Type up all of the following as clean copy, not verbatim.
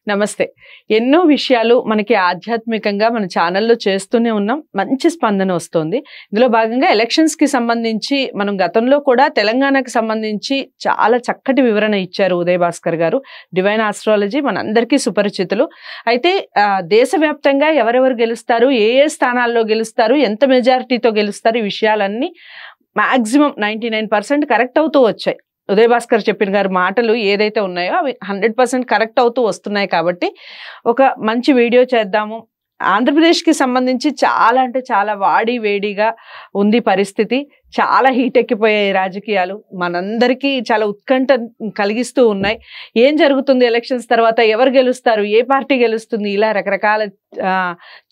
నమస్తే. ఎన్నో విషయాలు మనకి ఆధ్యాత్మికంగా మన ఛానల్‌లో చేస్తూనే ఉన్నాం. మంచి స్పందన వస్తోంది. ఇందులో భాగంగా ఎలక్షన్స్‌కి సంబంధించి మనం గతంలో కూడా తెలంగాణకి సంబంధించి చాలా చక్కటి వివరణ ఇచ్చారు ఉదయ్ భాస్కర్ గారు. డివైన్ ఆస్ట్రాలజీ మనందరికీ సుపరిచితులు. అయితే దేశవ్యాప్తంగా ఎవరెవరు గెలుస్తారు, ఏ ఏ స్థానాల్లో గెలుస్తారు, ఎంత మెజారిటీతో గెలుస్తారు, ఈ విషయాలన్నీ మాక్సిమం 99% కరెక్ట్ అవుతూ వచ్చాయి. ఉదయ్ భాస్కర్ చెప్పిన గారి మాటలు ఏదైతే ఉన్నాయో అవి 100% కరెక్ట్ అవుతూ వస్తున్నాయి. కాబట్టి ఒక మంచి వీడియో చేద్దాము. ఆంధ్రప్రదేశ్కి సంబంధించి చాలా అంటే చాలా వాడి వేడిగా ఉంది పరిస్థితి. చాలా హీట్ ఎక్కిపోయాయి రాజకీయాలు. మనందరికీ చాలా ఉత్కంఠ కలిగిస్తూ ఉన్నాయి. ఏం జరుగుతుంది ఎలక్షన్స్ తర్వాత, ఎవరు గెలుస్తారు, ఏ పార్టీ గెలుస్తుంది, ఇలా రకరకాల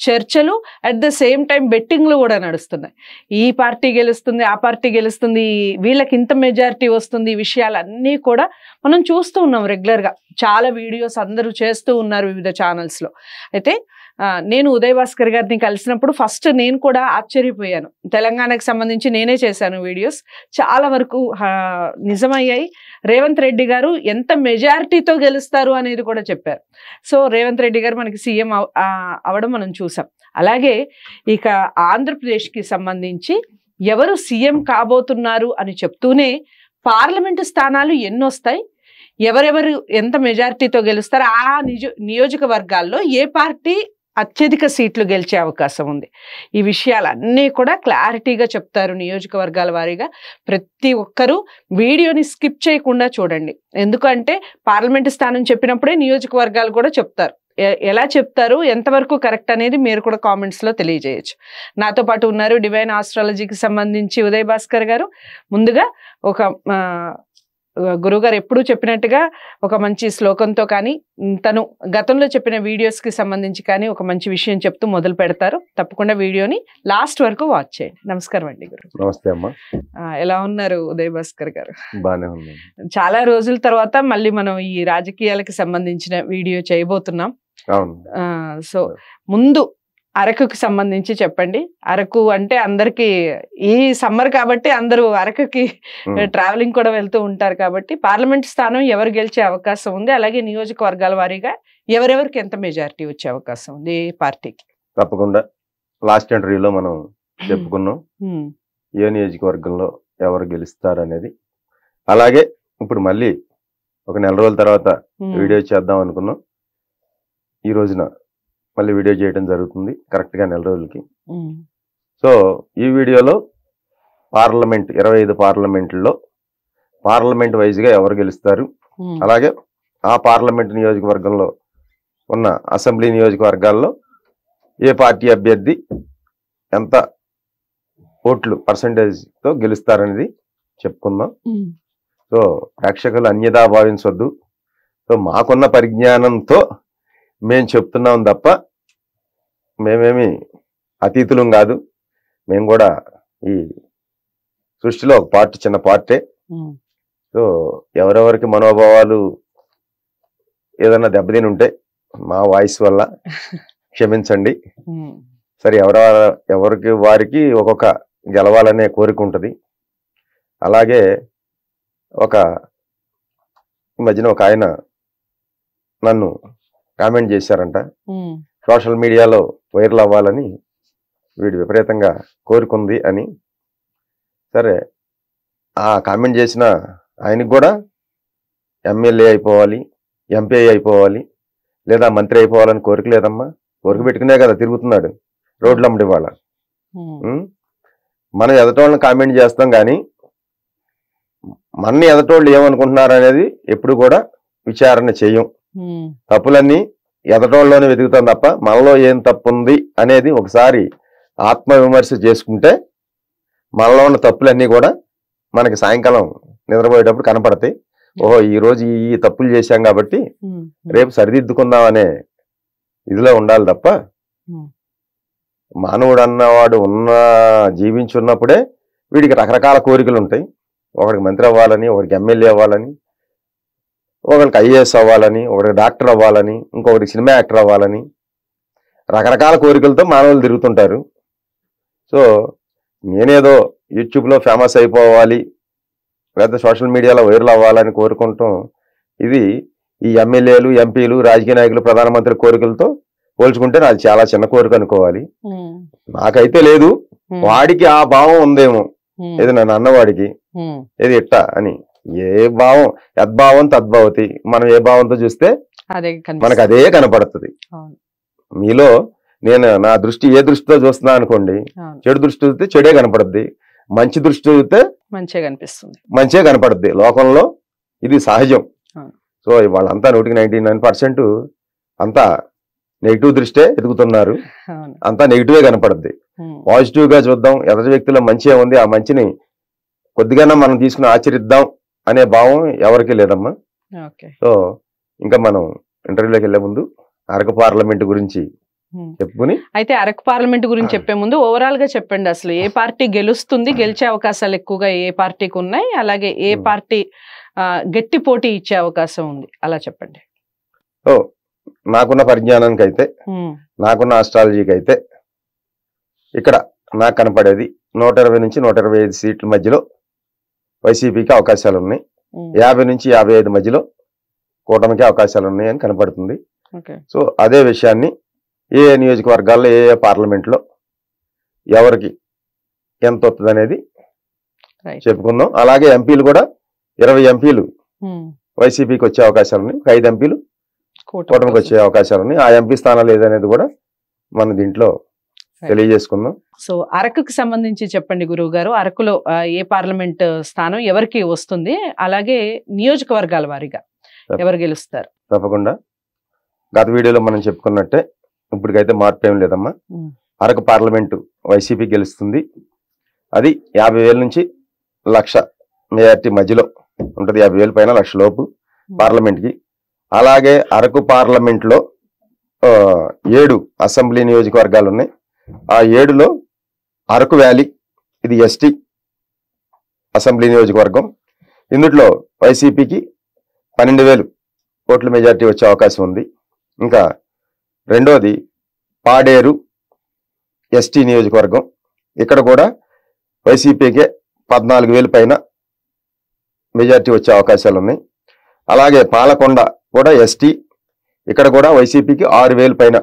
చర్చలు, అట్ ద సేమ్ టైం బెట్టింగ్లు కూడా నడుస్తున్నాయి. ఈ పార్టీ గెలుస్తుంది, ఆ పార్టీ గెలుస్తుంది, వీళ్ళకి ఇంత మెజారిటీ వస్తుంది, ఈ విషయాలన్నీ కూడా మనం చూస్తూ ఉన్నాం రెగ్యులర్గా. చాలా వీడియోస్ అందరూ చేస్తూ ఉన్నారు వివిధ ఛానల్స్లో. అయితే నేను ఉదయ్ భాస్కర్ గారిని కలిసినప్పుడు ఫస్ట్ నేను కూడా ఆశ్చర్యపోయాను. తెలంగాణకు సంబంధించి నేనే చేశాను వీడియోస్, చాలా వరకు నిజమయ్యాయి. రేవంత్ రెడ్డి గారు ఎంత మెజారిటీతో గెలుస్తారు అనేది కూడా చెప్పారు. సో రేవంత్ రెడ్డి గారు మనకి సీఎం అవడం మనం చూసాం. అలాగే ఇక ఆంధ్రప్రదేశ్కి సంబంధించి ఎవరు సీఎం కాబోతున్నారు అని చెప్తూనే పార్లమెంటు స్థానాలు ఎన్నొస్తాయి, ఎవరెవరు ఎంత మెజారిటీతో గెలుస్తారు, ఆ నియోజకవర్గాల్లో ఏ పార్టీ అత్యధిక సీట్లు గెలిచే అవకాశం ఉంది, ఈ విషయాలన్నీ కూడా క్లారిటీగా చెప్తారు నియోజకవర్గాల వారీగా. ప్రతి ఒక్కరూ వీడియోని స్కిప్ చేయకుండా చూడండి. ఎందుకంటే పార్లమెంటు స్థానం చెప్పినప్పుడే నియోజకవర్గాలు కూడా చెప్తారు. ఎలా చెప్తారు, ఎంతవరకు కరెక్ట్ అనేది మీరు కూడా కామెంట్స్లో తెలియజేయచ్చు. నాతో పాటు ఉన్నారు డివైన్ ఆస్ట్రాలజీకి సంబంధించి ఉదయ్ భాస్కర్ గారు. ముందుగా ఒక గురువుగారు ఎప్పుడూ చెప్పినట్టుగా ఒక మంచి శ్లోకంతో కానీ, తను గతంలో చెప్పిన వీడియోస్కి సంబంధించి కానీ ఒక మంచి విషయం చెప్తూ మొదలు పెడతారు. తప్పకుండా వీడియోని లాస్ట్ వరకు వాచ్ చేయండి. నమస్కారం అండి గురు. నమస్తే అమ్మా. ఎలా ఉన్నారు ఉదయ్ భాస్కర్ గారు? బానే ఉంది. చాలా రోజుల తర్వాత మళ్ళీ మనం ఈ రాజకీయాలకు సంబంధించిన వీడియో చేయబోతున్నాం. సో ముందు అరకుకి సంబంధించి చెప్పండి. అరకు అంటే అందరికి ఈ సమ్మర్ కాబట్టి అందరూ అరకుకి ట్రావెలింగ్ కూడా వెళ్తూ ఉంటారు. కాబట్టి పార్లమెంట్ స్థానం ఎవరు గెలిచే అవకాశం ఉంది, అలాగే నియోజకవర్గాల వారీగా ఎవరెవరికి ఎంత మెజారిటీ వచ్చే అవకాశం ఉంది ఏ పార్టీకి? తప్పకుండా లాస్ట్ ఇంటర్వ్యూలో మనం చెప్పుకున్నాం ఏ నియోజకవర్గంలో ఎవరు గెలుస్తారు అనేది. అలాగే ఇప్పుడు మళ్ళీ ఒక నెల రోజుల తర్వాత వీడియో చేద్దాం అనుకున్నాం. ఈ రోజున మళ్ళీ వీడియో చేయడం జరుగుతుంది కరెక్ట్గా నెల రోజులకి. సో ఈ వీడియోలో పార్లమెంట్ 25 పార్లమెంట్లో పార్లమెంట్ వైజ్గా ఎవరు గెలుస్తారు, అలాగే ఆ పార్లమెంట్ నియోజకవర్గంలో ఉన్న అసెంబ్లీ నియోజకవర్గాల్లో ఏ పార్టీ అభ్యర్థి ఎంత ఓట్లు పర్సంటేజ్తో గెలుస్తారనేది చెప్పుకుందాం. సో ప్రేక్షకులు అన్యదా భావించవద్దు. సో మాకున్న పరిజ్ఞానంతో మేము చెప్తున్నాం తప్ప మేమేమి అతీతులం కాదు. మేము కూడా ఈ సృష్టిలో ఒక పార్ట్, చిన్న పార్టే. సో ఎవరెవరికి మనోభావాలు ఏదన్నా దెబ్బతిని ఉంటే మా వాయిస్ వల్ల క్షమించండి. సరే, ఎవరికి వారికి ఒక్కొక్క గెలవాలనే కోరిక ఉంటుంది. అలాగే ఈ మధ్యన ఒక ఆయన నన్ను కామెంట్ చేశారంట, సోషల్ మీడియాలో వైరల్ అవ్వాలని వీడు విపరీతంగా కోరుకుంది అని. సరే, ఆ కామెంట్ చేసిన ఆయనకు కూడా ఎమ్మెల్యే అయిపోవాలి, ఎంపీ అయిపోవాలి, లేదా మంత్రి అయిపోవాలని కోరిక లేదమ్మా. కోరిక పెట్టుకునే కదా తిరుగుతున్నాడు రోడ్లమ్మడి వాళ్ళ. మనం ఎదటోళ్ళని కామెంట్ చేస్తాం కానీ మన ఎదటోళ్ళు ఏమనుకుంటున్నారు అనేది ఎప్పుడు కూడా విచారణ చేయం. తప్పులన్నీ ఎదటోళ్ళలోనే వెతుకుతాం తప్ప మనలో ఏం తప్పు ఉంది అనేది ఒకసారి ఆత్మవిమర్శ చేసుకుంటే మనలో ఉన్న తప్పులన్నీ కూడా మనకి సాయంకాలం నిద్రపోయేటప్పుడు కనపడతాయి. ఓహో, ఈ రోజు ఈ తప్పులు చేశాం కాబట్టి రేపు సరిదిద్దుకుందాం అనే ఇదిలో ఉండాలి తప్ప మానవుడు అన్నవాడు జీవించున్నప్పుడే వీడికి రకరకాల కోరికలు ఉంటాయి. ఒకడికి మంత్రి అవ్వాలని, ఒకడికి ఎమ్మెల్యే అవ్వాలని, ఒకరికి ఐఏఎస్ అవ్వాలని, ఒకరికి డాక్టర్ అవ్వాలని, ఇంకొకరికి సినిమా యాక్టర్ అవ్వాలని, రకరకాల కోరికలతో మానవులు తిరుగుతుంటారు. సో నేనేదో యూట్యూబ్లో ఫేమస్ అయిపోవాలి, లేదా సోషల్ మీడియాలో వైరల్ అవ్వాలని కోరుకుంటాం, ఇది ఈ ఎమ్మెల్యేలు ఎంపీలు రాజకీయ నాయకులు ప్రధానమంత్రి కోరికలతో పోల్చుకుంటే నాది చాలా చిన్న కోరిక అనుకోవాలి. నాకైతే లేదు, వాడికి ఆ భావం ఉందేమో, ఏది నన్ను అన్నవాడికి ఏది ఇట్ట అని. ఏ భావం యద్భావం తద్భవతి, మనం ఏ భావంతో చూస్తే మనకు అదే కనపడుతుంది. మీలో నేను నా దృష్టి ఏ దృష్టితో చూస్తున్నా అనుకోండి, చెడు దృష్టి చూస్తే చెడే కనపడుద్ది, మంచి దృష్టి చూస్తే మంచిగా కనపడుద్ది. లోకంలో ఇది సహజం. సో వాళ్ళంతా 99% అంతా నెగిటివ్ దృష్టే ఎదుగుతున్నారు, అంతా నెగిటివే కనపడుద్ది. పాజిటివ్ గా చూద్దాం, ఎదుటి వ్యక్తిలో మంచిగా ఉంది, ఆ మంచిని కొద్దిగా మనం తీసుకుని ఆచరిద్దాం అనే భావం ఎవరికి లేదమ్మా. సో ఇంకా మనం ఇంటర్వ్యూలోకి వెళ్లే ముందు అరకు పార్లమెంట్ గురించి చెప్పుకుని, అయితే అరకు పార్లమెంట్ గురించి చెప్పే ముందు ఓవరాల్ గా చెప్పండి, అసలు ఏ పార్టీ గెలుస్తుంది, గెలిచే అవకాశాలు ఎక్కువగా ఏ పార్టీకి ఉన్నాయి, అలాగే ఏ పార్టీ గట్టి పోటీ ఇచ్చే అవకాశం ఉంది, అలా చెప్పండి. ఓ నాకున్న పరిజ్ఞానానికి అయితే, నాకున్న ఆస్ట్రాలజీకి అయితే ఇక్కడ నాకు కనపడేది 120 నుంచి 125 సీట్ల మధ్యలో వైసీపీకి అవకాశాలు ఉన్నాయి. 50 నుంచి 55 మధ్యలో కూటమికి అవకాశాలు ఉన్నాయని కనపడుతుంది. సో అదే విషయాన్ని ఏ నియోజకవర్గాల్లో ఏ పార్లమెంట్లో ఎవరికి ఎంత వస్తుంది అనేది చెప్పుకుందాం. అలాగే ఎంపీలు కూడా 20 ఎంపీలు వైసీపీకి వచ్చే అవకాశాలు ఉన్నాయి, 5 ఎంపీలు కూటమికి వచ్చే అవకాశాలు ఉన్నాయి. ఆ ఎంపీ స్థానాలు ఏదనేది కూడా మన దీంట్లో తెలియజేసుకుందాం. సో అరకుకి సంబంధించి చెప్పండి గురువు గారు, అరకులో ఏ పార్లమెంట్ స్థానం ఎవరికి వస్తుంది, అలాగే నియోజకవర్గాల వారీగా ఎవరు గెలుస్తారు? తప్పకుండా గత వీడియోలో మనం చెప్పుకున్నట్టే ఇప్పటికైతే మార్పు ఏం లేదమ్మా. అరకు పార్లమెంటు వైసీపీ గెలుస్తుంది. అది 50,000 నుంచి 1,00,000 మెజార్టీ మధ్యలో ఉంటుంది. 50,000 పైన 1,00,000 లోపు పార్లమెంట్కి. అలాగే అరకు పార్లమెంట్లో 7 అసెంబ్లీ నియోజకవర్గాలు ఉన్నాయి. ఆ 7లో అరకు వ్యాలీ ఇది ఎస్టీ అసెంబ్లీ నియోజకవర్గం. ఇందులో వైసీపీకి 12,000 ఓట్ల మెజార్టీ వచ్చే అవకాశం ఉంది. ఇంకా రెండోది పాడేరు ఎస్టీ నియోజకవర్గం. ఇక్కడ కూడా వైసీపీకే 14,000 పైన మెజార్టీ వచ్చే అవకాశాలు ఉన్నాయి. అలాగే పాలకొండ కూడా ఎస్టీ, ఇక్కడ కూడా వైసీపీకి 6,000 పైన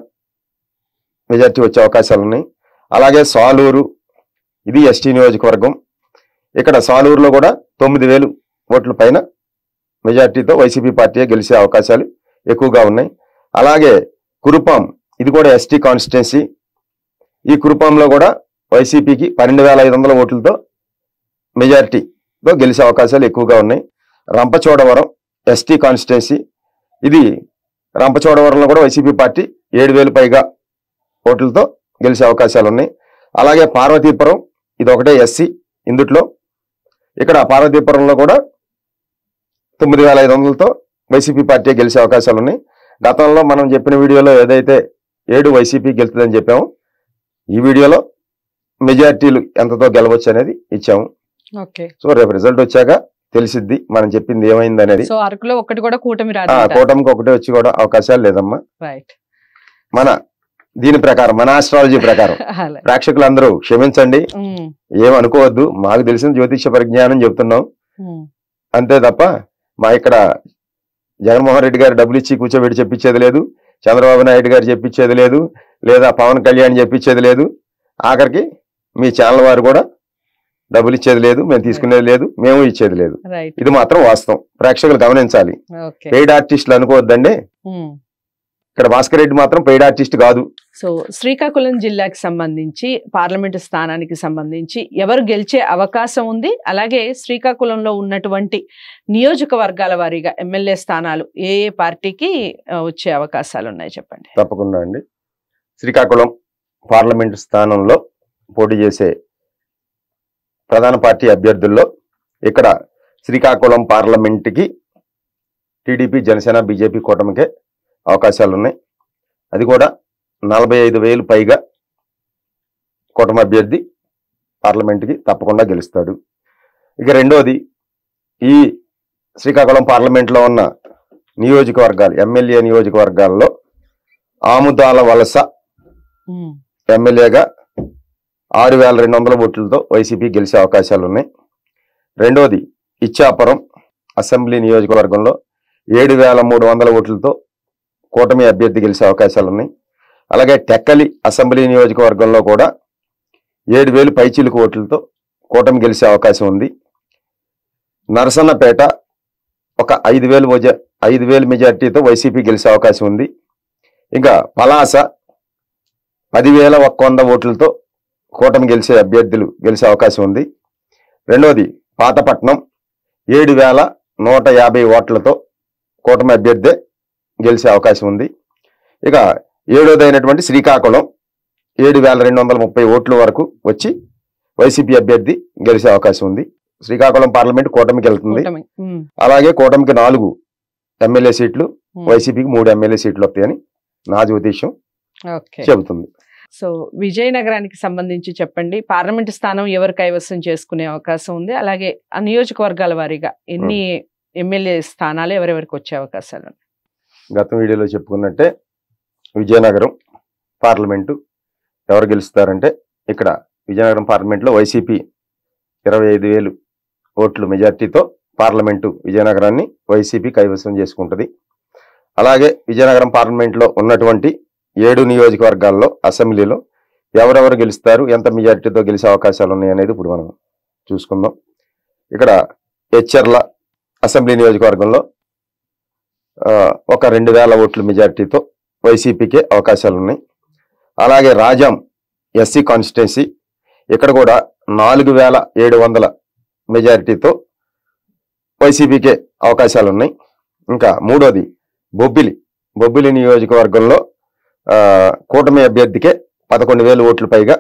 మెజార్టీ వచ్చే అవకాశాలు ఉన్నాయి. అలాగే సాలూరు ఇది ఎస్టీ నియోజకవర్గం. ఇక్కడ సాలూరులో కూడా 9,000 ఓట్ల పైన మెజార్టీతో వైసీపీ పార్టీ గెలిచే అవకాశాలు ఎక్కువగా ఉన్నాయి. అలాగే కురుపాం ఇది కూడా ఎస్టీ కాన్స్టిట్యున్సీ. ఈ కురుపాంలో కూడా వైసీపీకి 12,500 ఓట్లతో మెజార్టీతో గెలిచే అవకాశాలు ఎక్కువగా ఉన్నాయి. Rampachodavaram ST constituency. ఇది రంపచోడవరంలో కూడా వైసీపీ పార్టీ 7,000 పైగా ఓట్లతో గెలిచే అవకాశాలు ఉన్నాయి. అలాగే పార్వతీపురం ఇది ఒకటే ఎస్సీ. ఇందుట్లో ఇక్కడ పార్వతీపురంలో కూడా 9,500తో వైసీపీ పార్టీ గెలిచే అవకాశాలు ఉన్నాయి. గతంలో మనం చెప్పిన వీడియోలో ఏదైతే 7 వైసీపీ గెలుతుందని చెప్పాము, ఈ వీడియోలో మెజార్టీలు ఎంతతో గెలవచ్చు అనేది ఇచ్చాము. సో రేపు రిజల్ట్ వచ్చాక తెలిసిద్ది మనం చెప్పింది ఏమైంది అనేది. కూటమికి ఒకటే వచ్చి కూడా అవకాశాలు లేదమ్మా. మన దీని ప్రకారం, మన ఆస్ట్రాలజీ ప్రకారం ప్రేక్షకులందరూ క్షమించండి, ఏమనుకోవద్దు. మాకు తెలిసిన జ్యోతిష పరిజ్ఞానం చెప్తున్నాం అంతే తప్ప మా ఇక్కడ జగన్మోహన్ రెడ్డి గారు డబ్బులు ఇచ్చి కూర్చోబెట్టి చెప్పించేది లేదు, చంద్రబాబు నాయుడు గారు చెప్పించేది లేదు, లేదా పవన్ కళ్యాణ్ చెప్పించేది లేదు, ఆఖరికి మీ ఛానల్ వారు కూడా డబ్బులు ఇచ్చేది లేదు, మేము తీసుకునేది లేదు, మేము ఇచ్చేది లేదు. ఇది మాత్రం వాస్తవం, ప్రేక్షకులు గమనించాలి. పెయిడ్ ఆర్టిస్టులు అనుకోవద్దండి. ఇక్కడ భాస్కర్ రెడ్డి మాత్రం పెయిడ్ ఆర్టిస్ట్ కాదు. సో శ్రీకాకుళం జిల్లాకి సంబంధించి పార్లమెంటు స్థానానికి సంబంధించి ఎవరు గెలిచే అవకాశం ఉంది, అలాగే శ్రీకాకుళంలో ఉన్నటువంటి నియోజకవర్గాల వారీగా ఎమ్మెల్యే స్థానాలు ఏ ఏ పార్టీకి వచ్చే అవకాశాలు ఉన్నాయి చెప్పండి. తప్పకుండా అండి. శ్రీకాకుళం పార్లమెంటు స్థానంలో పోటీ చేసే ప్రధాన పార్టీ అభ్యర్థుల్లో ఇక్కడ శ్రీకాకుళం పార్లమెంటుకి టీడీపీ, జనసేన, బీజేపీ కూటమికే అవకాశాలు ఉన్నాయి. అది కూడా 45,000 పైగా కూటమి అభ్యర్థి పార్లమెంట్కి తప్పకుండా గెలుస్తాడు. ఇక రెండోది, ఈ శ్రీకాకుళం పార్లమెంట్లో ఉన్న నియోజకవర్గాలు, ఎమ్మెల్యే నియోజకవర్గాల్లో ఆముదాల వలస ఎమ్మెల్యేగా 6,200 ఓట్లతో వైసీపీ గెలిచే అవకాశాలు ఉన్నాయి. రెండోది, ఇచ్చాపురం అసెంబ్లీ నియోజకవర్గంలో 7,300 ఓట్లతో కూటమి అభ్యర్థి గెలిచే అవకాశాలు ఉన్నాయి. అలాగే టెక్కలి అసెంబ్లీ నియోజకవర్గంలో కూడా 7,000 పైచిలుకు ఓట్లతో కూటమి గెలిచే అవకాశం ఉంది. నరసన్నపేట ఒక 5,000 మెజార్టీతో వైసీపీ గెలిచే అవకాశం ఉంది. ఇంకా పలాస 10,100 ఓట్లతో కూటమి గెలిచే అభ్యర్థులు గెలిచే అవకాశం ఉంది. రెండవది పాతపట్నం 7,150 ఓట్లతో కూటమి అభ్యర్థి గెలిచే అవకాశం ఉంది. ఇక ఏడోది అయినటువంటి శ్రీకాకుళం 7,230 ఓట్ల వరకు వచ్చి వైసీపీ అభ్యర్థి గెలిచే అవకాశం ఉంది. శ్రీకాకుళం పార్లమెంట్ కూటమికి వెళ్తుంది. అలాగే కూటమికి 4 ఎమ్మెల్యే సీట్లు, వైసీపీకి 3 ఎమ్మెల్యే సీట్లు వస్తాయని నా జ్యోతిష్యం చెబుతుంది. సో విజయనగరానికి సంబంధించి చెప్పండి, పార్లమెంటు స్థానం ఎవరు కైవసం చేసుకునే అవకాశం ఉంది? అలాగే ఆ నియోజకవర్గాల వారీగా ఎన్ని ఎమ్మెల్యే స్థానాలు ఎవరెవరికి వచ్చే అవకాశాలు? గత వీడియోలో చెప్పుకున్నట్టే విజయనగరం పార్లమెంటు ఎవరు గెలుస్తారంటే, ఇక్కడ విజయనగరం పార్లమెంట్లో వైసీపీ 25,000 ఓట్లు మెజార్టీతో పార్లమెంటు విజయనగరాన్ని వైసీపీ కైవసం చేసుకుంటుంది. అలాగే విజయనగరం పార్లమెంట్లో ఉన్నటువంటి 7 నియోజకవర్గాల్లో అసెంబ్లీలో ఎవరెవరు గెలుస్తారు, ఎంత మెజార్టీతో గెలిచే అవకాశాలు ఉన్నాయి అనేది ఇప్పుడు మనం చూసుకుందాం. ఇక్కడ ఎచ్చర్ల అసెంబ్లీ నియోజకవర్గంలో ఒక 2,000 ఓట్ల మెజార్టీతో వైసీపీకే అవకాశాలు ఉన్నాయి. అలాగే రాజాం ఎస్సీ కాన్స్టిట్యున్సీ ఇక్కడ కూడా 4,700 మెజారిటీతో వైసీపీకే అవకాశాలు ఉన్నాయి. ఇంకా మూడోది బొబ్బిలి నియోజకవర్గంలో కూటమి అభ్యర్థికే 11,000 ఓట్లు పైగా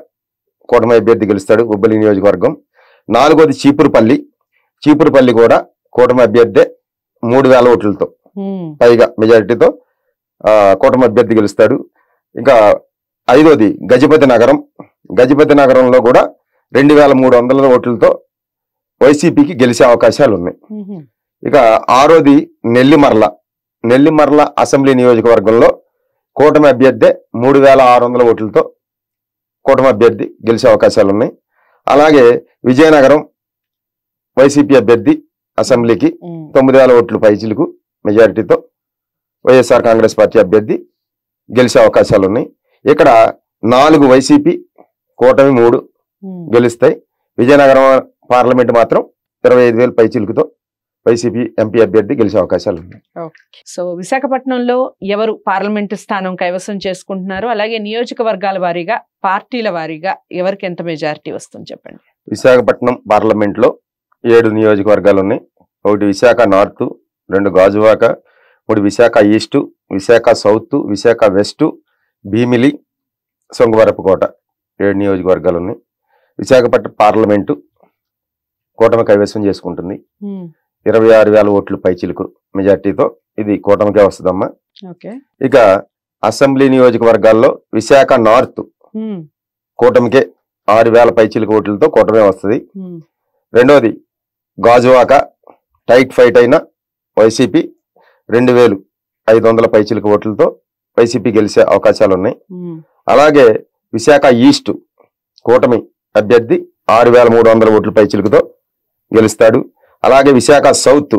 కూటమి అభ్యర్థి గెలుస్తాడు బొబ్బిలి నియోజకవర్గం. నాలుగోది చీపురుపల్లి కూడా కూటమి అభ్యర్థి 3,000 ఓట్లతో పైగా మెజారిటీతో కూటమి అభ్యర్థి గెలుస్తాడు. ఇంకా ఐదోది గజపతి నగరంలో కూడా 2,300 ఓట్లతో వైసీపీకి గెలిచే అవకాశాలు ఉన్నాయి. ఇక ఆరోది నెల్లిమర్ల అసెంబ్లీ నియోజకవర్గంలో కూటమి అభ్యర్థి 3,600 ఓట్లతో కూటమి అభ్యర్థి గెలిచే అవకాశాలు ఉన్నాయి. అలాగే విజయనగరం వైసీపీ అభ్యర్థి అసెంబ్లీకి 9,000 ఓట్లు పైచిలకు మెజారిటీతో వైఎస్ఆర్ కాంగ్రెస్ పార్టీ అభ్యర్థి గెలిచే అవకాశాలు ఉన్నాయి. ఇక్కడ 4 వైసీపీ, కూటమి 3 గెలుస్తాయి. విజయనగరం పార్లమెంట్ మాత్రం 25,000 పైచిలుకుతో వైసీపీ ఎంపీ అభ్యర్థి గెలిచే అవకాశాలు ఉన్నాయి. సో విశాఖపట్నంలో ఎవరు పార్లమెంటు స్థానం కైవసం చేసుకుంటున్నారు? అలాగే నియోజకవర్గాల వారీగా, పార్టీల వారీగా ఎవరికి ఎంత మెజారిటీ వస్తుంది చెప్పండి. విశాఖపట్నం పార్లమెంట్ లో 7 నియోజకవర్గాలు ఉన్నాయి. 1 Visakha north, 2 Gajuwaka, 3 Visakha east, Visakha south, Visakha west, Bheemili, Srungavarapukota 7 నియోజకవర్గాలు ఉన్నాయి. విశాఖపట్నం పార్లమెంటు కూటమి కైవసం చేసుకుంటుంది. 26,000 ఓట్లు పైచిలుకు మెజార్టీతో ఇది కూటమికే వస్తుందమ్మా. ఇక అసెంబ్లీ నియోజకవర్గాల్లో విశాఖ నార్త్ కూటమికే 6,000 పైచిలుకు ఓట్లతో కూటమే వస్తుంది. రెండోది గాజువాక టైట్ ఫైట్ అయిన వైసీపీ 2,500 పైచిలుకు ఓట్లతో వైసీపీ గెలిచే అవకాశాలు ఉన్నాయి. అలాగే విశాఖ ఈస్ట్ కూటమి అభ్యర్థి 6,300 ఓట్ల పైచిలుకుతో గెలుస్తాడు. అలాగే విశాఖ సౌత్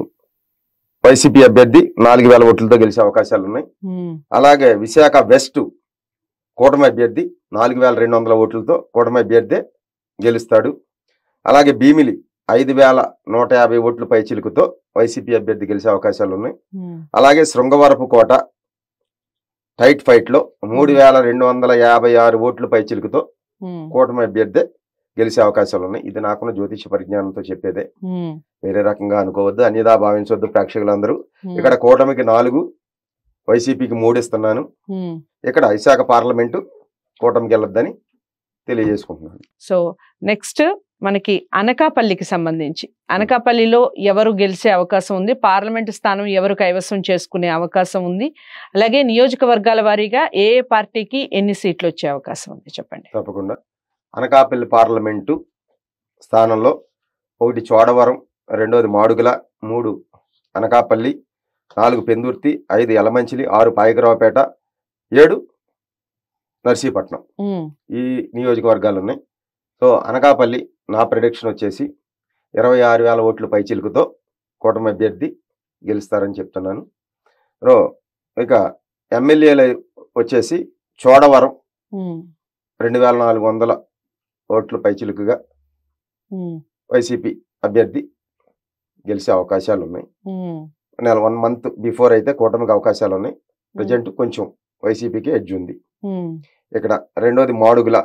వైసీపీ అభ్యర్థి 4,000 ఓట్లతో గెలిచే అవకాశాలు ఉన్నాయి. అలాగే విశాఖ వెస్ట్ కూటమి అభ్యర్థి 4,200 ఓట్లతో కూటమి అభ్యర్థి గెలుస్తాడు. అలాగే భీమిలి 5,150 ఓట్ల పైచిలుకుతో వైసీపీ అభ్యర్థి గెలిచే అవకాశాలు ఉన్నాయి. అలాగే శృంగవరపుకోట టైట్ ఫైట్ లో 3,256 ఓట్ల పైచిలుకుతో కూటమి అభ్యర్థి గెలిచే అవకాశాలు ఉన్నాయి. ఇది నాకున్న జ్యోతిష పరిజ్ఞానంతో చెప్పేదే, వేరే రకంగా అనుకోవద్దు, అన్యదా భావించవద్దు ప్రేక్షకులందరూ. ఇక్కడ కూటమికి 4, వైసీపీకి 3 ఇస్తున్నాను. ఇక్కడ విశాఖ పార్లమెంటు కూటమికి వెళ్ళొద్దని తెలియజేసుకుంటున్నాను. సో నెక్స్ట్ మనకి అనకాపల్లికి సంబంధించి, అనకాపల్లిలో ఎవరు గెలిచే అవకాశం ఉంది? పార్లమెంటు స్థానం ఎవరు కైవసం చేసుకునే అవకాశం ఉంది? అలాగే నియోజకవర్గాల వారీగా ఏ పార్టీకి ఎన్ని సీట్లు వచ్చే అవకాశం ఉంది చెప్పండి. తప్పకుండా. అనకాపల్లి పార్లమెంటు స్థానంలో 1 చోడవరం, 2ది మాడుగుల, 3 అనకాపల్లి, 4 పెందుర్తి, 5 యలమంచిలి, 6 పాయకరావుపేట, 7 నర్సీపట్నం ఈ నియోజకవర్గాలు ఉన్నాయి. సో అనకాపల్లి నా ప్రిడిక్షన్ వచ్చేసి 26,000 ఓట్ల పైచిలుకుతో కూటమి అభ్యర్థి గెలుస్తారని చెప్తున్నాను. ఇక ఎమ్మెల్యేలు వచ్చేసి చోడవరం 2400 ఓట్లు పైచిలుకుగా వైసీపీ అభ్యర్థి గెలిచే అవకాశాలు ఉన్నాయి. 1 మంత్ బిఫోర్ అయితే కూటమికి అవకాశాలు ఉన్నాయి. ప్రజెంట్ కొంచెం వైసీపీకి ఎడ్జ్ ఉంది. ఇక్కడ రెండోది మాడుగుల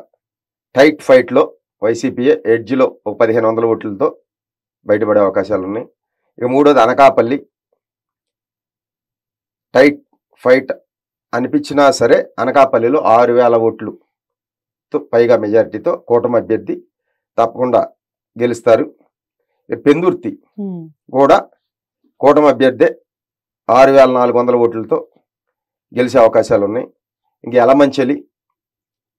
టైట్ ఫైట్ లో వైసీపీ ఎడ్జ్ లో 1500 ఓట్లతో బయటపడే అవకాశాలు ఉన్నాయి. ఇక మూడోది అనకాపల్లి టైట్ ఫైట్ అనిపించినా సరే అనకాపల్లిలో 6000 ఓట్లు పైగా మెజారిటీతో కూటమి అభ్యర్థి తప్పకుండా గెలుస్తారు. పెందుర్తి కూడా కూటమి అభ్యర్థి 6400 ఓట్లతో గెలిచే అవకాశాలు ఉన్నాయి. ఇంక యలమంచిలి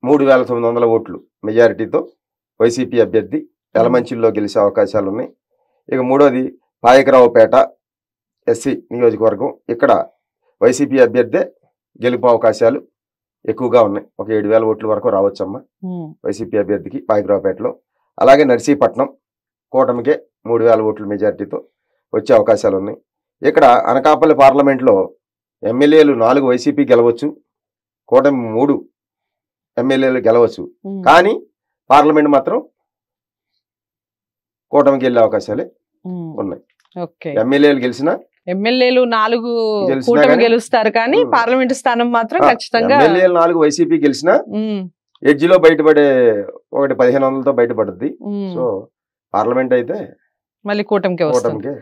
3900 ఓట్లు మెజారిటీతో వైసీపీ అభ్యర్థి యలమంచిలిలో గెలిచే అవకాశాలు ఉన్నాయి. ఇక మూడోది పాయకరావుపేట ఎస్సీ నియోజకవర్గం. ఇక్కడ వైసీపీ అభ్యర్థి గెలుపు అవకాశాలు ఎక్కువగా ఉన్నాయి. ఒక 7000 ఓట్ల వరకు రావచ్చమ్మా వైసీపీ అభ్యర్థికి పాయకరావుపేటలో. అలాగే నర్సీపట్నం కూటమికే 3000 ఓట్ల మెజారిటీతో వచ్చే అవకాశాలు ఉన్నాయి. ఇక్కడ అనకాపల్లి పార్లమెంట్లో ఎమ్మెల్యేలు 4 వైసీపీ గెలవచ్చు, కూటమి 3 ఎమ్మెల్యేలు గెలవచ్చు. కానీ పార్లమెంట్ మాత్రం కూటమికి వెళ్ళే అవకాశాలే ఉన్నాయి. ఎమ్మెల్యేలు గెలిచినా ఎమ్మెల్యేలు 4 కూటమి గెలుస్తారు కానీ పార్లమెంట్ స్థానం మాత్రం ఖచ్చితంగా ఎమ్మెల్యేలు 4 వైసీపీ గెలిచినా ఎడ్జ్ లో బయటపడే 1500తో బయటపడుద్ది. సో పార్లమెంట్ అయితే మళ్ళీ కూటమికి వస్తుంది.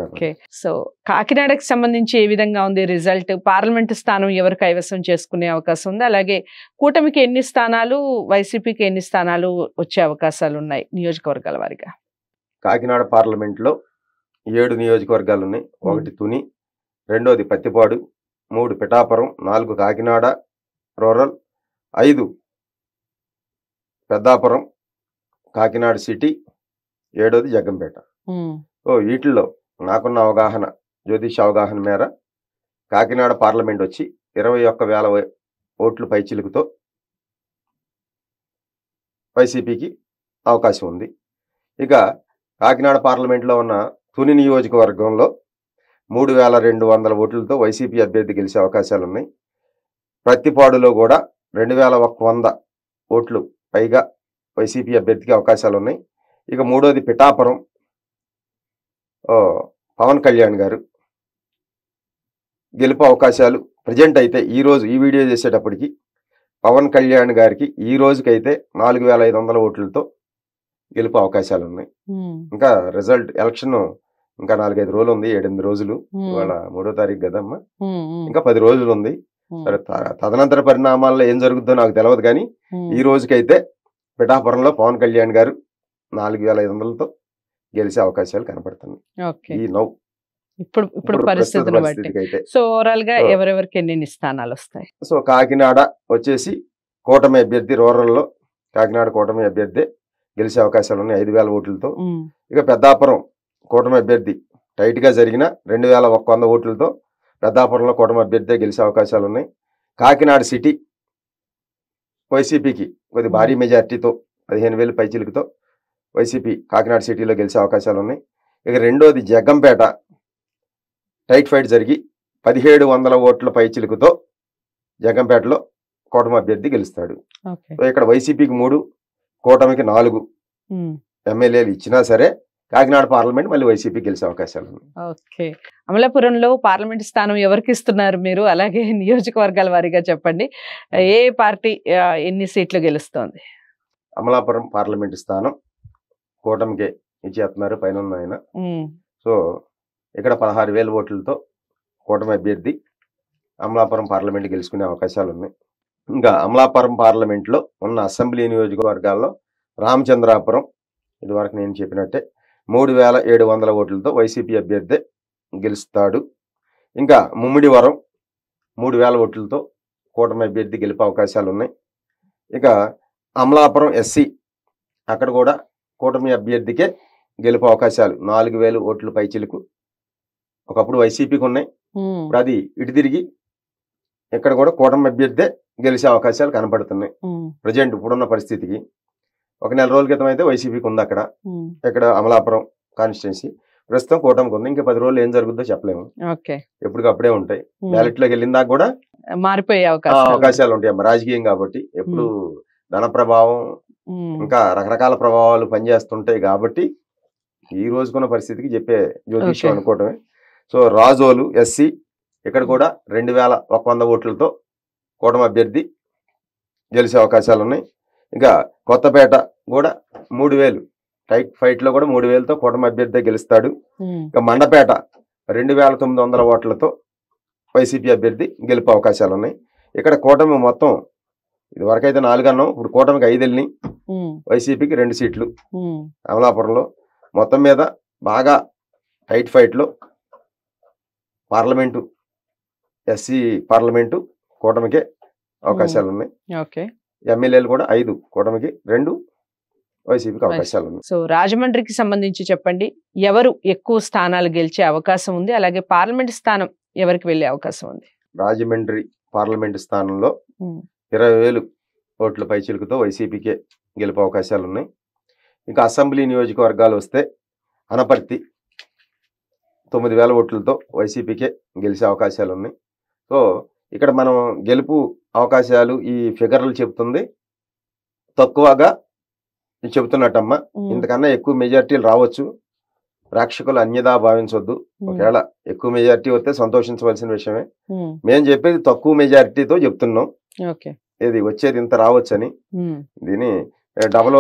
ఓకే, సో కాకినాడకి సంబంధించి ఏ విధంగా ఉంది రిజల్ట్? పార్లమెంట్ స్థానం ఎవరు కైవసం చేసుకునే అవకాశం ఉంది? అలాగే కూటమికి ఎన్ని స్థానాలు, వైసీపీకి ఎన్ని స్థానాలు వచ్చే అవకాశాలు ఉన్నాయి నియోజకవర్గాల వారిగా? కాకినాడ పార్లమెంట్ లో 7 నియోజకవర్గాలు ఉన్నాయి. 1 తుని, 2ది పత్తిపాడు, 3 పిఠాపురం, 4 కాకినాడ రూరల్, 5 పెద్దాపురం, కాకినాడ సిటీ, 7ది జగ్గంపేట. వీటిల్లో నాకున్న అవగాహన, జ్యోతిష అవగాహన మేర కాకినాడ పార్లమెంట్ వచ్చి 21,000 ఓట్లు పైచిలుకుతో వైసీపీకి అవకాశం ఉంది. ఇక కాకినాడ పార్లమెంట్లో ఉన్న తుని నియోజకవర్గంలో 3200 ఓట్లతో వైసీపీ అభ్యర్థి గెలిచే అవకాశాలు ఉన్నాయి. ప్రత్తిపాడులో కూడా 2100 ఓట్లు పైగా వైసీపీ అభ్యర్థికి అవకాశాలు ఉన్నాయి. ఇక మూడోది పిఠాపురం, పవన్ కళ్యాణ్ గారు గెలుపు అవకాశాలు ప్రజెంట్ అయితే ఈ వీడియో చేసేటప్పటికి పవన్ కళ్యాణ్ గారికి ఈ రోజుకైతే 4500 ఓట్లతో గెలుపు అవకాశాలు ఉన్నాయి. ఇంకా రిజల్ట్ ఎలక్షన్ ఇంకా 4-5 రోజులు ఉంది, 7-8 రోజులు. ఇవాళ 3వ తారీఖు కదమ్మా, ఇంకా 10 రోజులు ఉంది. సరే, తదనంతర పరిణామాల్లో ఏం జరుగుతుందో నాకు తెలియదు. కానీ ఈ రోజుకైతే పిఠాపురంలో పవన్ కళ్యాణ్ గారు 4500తో గెలిచే అవకాశాలు కనపడుతున్నాయి. ఈ నౌ ఇప్పుడు పరిస్థితిని బట్టి సో ఓవరాల్ గా ఎవరెవరికి ఎన్ని స్థానాలు వస్తాయి? సో కాకినాడ వచ్చేసి కూటమి అభ్యర్థి రూరల్లో కాకినాడ కూటమి అభ్యర్థి గెలిచే అవకాశాలు ఉన్నాయి 5000 ఓట్లతో. ఇక పెద్దాపురం కూటమి అభ్యర్థి టైట్ గా జరిగిన 2100 ఓట్లతో పెద్దాపురంలో కూటమి అభ్యర్థి గెలిచే అవకాశాలు ఉన్నాయి. కాకినాడ సిటీ వైసీపీకి కొద్ది భారీ మెజార్టీతో 15,000 పైచిలుకుతో వైసీపీ కాకినాడ సిటీలో గెలిచే అవకాశాలు ఉన్నాయి. ఇక రెండోది జగ్గంపేట టైట్ ఫైట్ జరిగి 1700 ఓట్ల పైచిలుకుతో జగ్గంపేటలో కూటమి అభ్యర్థి గెలుస్తాడు. సో ఇక్కడ వైసీపీకి 3 కూటమికి 4 ఎమ్మెల్యేలు ఇచ్చినా సరే కాకినాడ పార్లమెంట్ మళ్ళీ వైసీపీ గెలిచే అవకాశాలు ఉన్నాయి. ఓకే, అమలాపురంలో పార్లమెంట్ స్థానం ఎవరికి ఇస్తున్నారు మీరు? అలాగే నియోజకవర్గాల వారీగా చెప్పండి, ఏ పార్టీ ఎన్ని సీట్లు గెలుస్తోంది? అమలాపురం పార్లమెంట్ స్థానం కూటమికి ఇచ్చేస్తున్నారు పైన ఆయన. సో ఇక్కడ 16,000 ఓట్లతో కూటమి అభ్యర్థి అమలాపురం పార్లమెంట్ గెలుచుకునే అవకాశాలు ఉన్నాయి. ఇంకా అమలాపురం పార్లమెంట్లో ఉన్న అసెంబ్లీ నియోజకవర్గాల్లో రామచంద్రాపురం ఇదివరకు నేను చెప్పినట్టే 3700 ఓట్లతో వైసీపీ అభ్యర్థి గెలుస్తాడు. ఇంకా ముమ్మిడివరం 3000 ఓట్లతో కూటమి అభ్యర్థి గెలిపే అవకాశాలు ఉన్నాయి. ఇక అమలాపురం ఎస్సీ అక్కడ కూడా కూటమి అభ్యర్థికే గెలుపు అవకాశాలు 4000 ఓట్ల పైచిలుకు ఒకప్పుడు వైసీపీకి ఉన్నాయి. ఇప్పుడు అది ఇటు తిరిగి ఇక్కడ కూడా కూటమి అభ్యర్థి గెలిచే అవకాశాలు కనపడుతున్నాయి ప్రజెంట్ ఇప్పుడున్న పరిస్థితికి. 1 నెల రోజుల క్రితం అయితే వైసీపీకి ఉంది అక్కడ అమలాపురం కాన్స్టిట్యున్సీ. ప్రస్తుతం కూటమికి ఉంది. ఇంకా 10 రోజులు ఏం జరుగుద్దో చెప్పలేము. ఓకే. ఎప్పటికప్పుడే ఉంటాయి. బ్యాలెట్ లోకి వెళ్ళిన దాకా కూడా మారిపోయే అవకాశాలు ఉంటాయి అమ్మ. రాజకీయం కాబట్టి ఎప్పుడు ధన ప్రభావం ఇంకా రకరకాల ప్రభావాలు పనిచేస్తుంటాయి కాబట్టి ఈ రోజుకున్న పరిస్థితికి చెప్పే జ్యోతిష్యం అనుకోవటమే. సో రాజోలు ఎస్సీ ఇక్కడ కూడా 2100 ఓట్లతో కూటమి అభ్యర్థి గెలిచే అవకాశాలు ఉన్నాయి. ఇంకా కొత్తపేట కూడా 3000 టైట్ ఫైట్ లో కూడా 3000తో కూటమి అభ్యర్థి గెలుస్తాడు. ఇంకా మండపేట 2900 ఓట్లతో వైసీపీ అభ్యర్థి గెలుపు అవకాశాలు ఉన్నాయి. ఇక్కడ కూటమి మొత్తం ఇది వరకైతే 4 అన్నాం, ఇప్పుడు కూటమికి 5 వెళ్ళి వైసీపీకి 2 సీట్లు అమలాపురంలో. మొత్తం మీద బాగా టైట్ ఫైట్ లో పార్లమెంటు ఎస్సీ పార్లమెంటు కూటమికే అవకాశాలు ఉన్నాయి. ఎమ్మెల్యేలు కూడా 5 కూటమికి, 2 వైసీపీకి అవకాశాలు ఉన్నాయి. సో రాజమండ్రికి సంబంధించి చెప్పండి, ఎవరు ఎక్కువ స్థానాలు గెలిచే అవకాశం ఉంది, అలాగే పార్లమెంట్ స్థానం ఎవరికి వెళ్లే అవకాశం ఉంది? రాజమండ్రి పార్లమెంట్ స్థానంలో 20,000 ఓట్ల పైచిలుకుతో వైసీపీకే గెలుపు అవకాశాలు ఉన్నాయి. ఇంకా అసెంబ్లీ నియోజకవర్గాలు వస్తే అనపర్తి 9,000 ఓట్లతో వైసీపీకే గెలిచే అవకాశాలు ఉన్నాయి. సో ఇక్కడ మనం గెలుపు అవకాశాలు ఈ ఫిగర్లు చెప్తుంది తక్కువగా చెబుతున్నట్టమ్మా. ఇంతకన్నా ఎక్కువ మెజార్టీలు రావచ్చు, ప్రేక్షకులు అన్యదా భావించవద్దు. ఒకవేళ ఎక్కువ మెజార్టీ వస్తే సంతోషించవలసిన విషయమే. మేము చెప్పేది తక్కువ మెజార్టీతో చెప్తున్నాం. ఇది వచ్చేది ఇంత రావచ్చని. దీని డబల్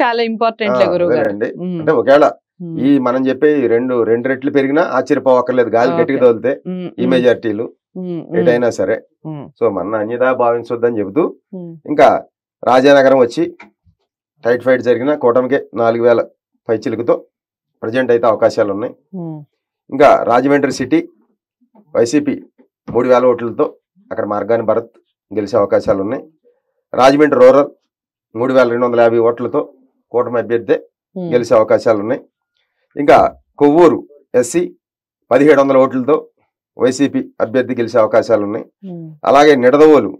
చాలా ఇంపార్టెంట్ అండి. అంటే ఒకవేళ ఈ మనం చెప్పే 2 రెట్లు పెరిగినా ఆశ్చర్యపోవక్కర్లేదు. గాలి గట్టిగా తోలితే ఈ మెజార్టీలు ఎటైనా సరే. సో మన అన్యదా భావించొద్దని చెబుతూ ఇంకా రాజానగరం వచ్చి టైట్ ఫైట్ జరిగిన కూటమికి 4,000 పైచిలుకుతో ప్రజెంట్ అయితే అవకాశాలు ఉన్నాయి. ఇంకా రాజమండ్రి సిటీ వైసీపీ 3,000 ఓట్లతో అక్కడ మార్గాని భరత్ గెలిచే అవకాశాలు ఉన్నాయి. రాజమండ్రి రూరల్ 3,250 ఓట్లతో కూటమి అభ్యర్థి గెలిచే అవకాశాలు ఉన్నాయి. ఇంకా కొవ్వూరు ఎస్సీ 1,700 ఓట్లతో వైసీపీ అభ్యర్థి గెలిచే అవకాశాలు ఉన్నాయి. అలాగే నిడదవోలు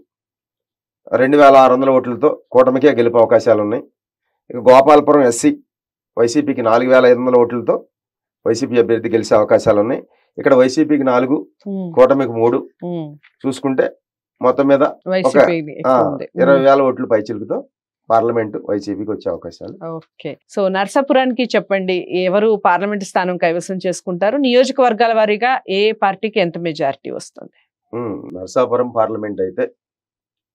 2,600 ఓట్లతో కూటమికే గెలిపే అవకాశాలు ఉన్నాయి. ఇక గోపాలపురం ఎస్సీ వైసీపీకి 4,500 ఓట్లతో వైసీపీ అభ్యర్థి గెలిచే అవకాశాలు ఉన్నాయి. ఇక్కడ వైసీపీకి 4 కూటమికి 3 చూసుకుంటే మొత్తం మీద ఒక 20,000 ఓట్లు పైచిలుకుతో పార్లమెంటు వైసీపీకి వచ్చే అవకాశాలు. ఓకే. సో నర్సాపురానికి చెప్పండి, ఎవరు పార్లమెంట్ స్థానం కైవసం చేసుకుంటారు? నియోజకవర్గాల వారీగా ఏ పార్టీకి ఎంత మెజారిటీ వస్తుంది? నర్సాపురం పార్లమెంట్ అయితే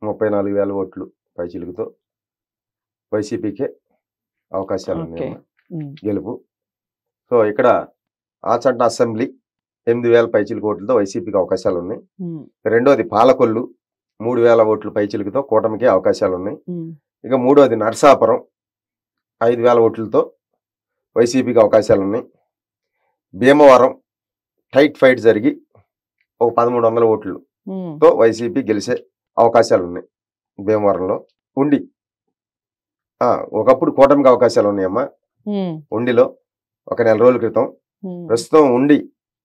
34,000 ఓట్లు పైచిలుకుతో వైసీపీకే అవకాశాలు ఉన్నాయి గెలుపు. సో ఇక్కడ ఆచంట అసెంబ్లీ 8,000 పైచిలుకు ఓట్లతో వైసీపీకి అవకాశాలు ఉన్నాయి. రెండోది పాలకొల్లు 3,000 ఓట్లు పైచిలుకుతో కూటమికి అవకాశాలు ఉన్నాయి. ఇక మూడోది నర్సాపురం 5,000 ఓట్లతో వైసీపీకి అవకాశాలు ఉన్నాయి. భీమవరం టైట్ ఫైట్ జరిగి ఒక 1,300 ఓట్లతో వైసీపీ గెలిచే అవకాశాలు ఉన్నాయి. భీమవరంలో ఉండి ఒకప్పుడు కూటమికి అవకాశాలు ఉన్నాయమ్మా. ఉండిలో ఒక 4 రోజుల క్రితం. ప్రస్తుతం ఉండి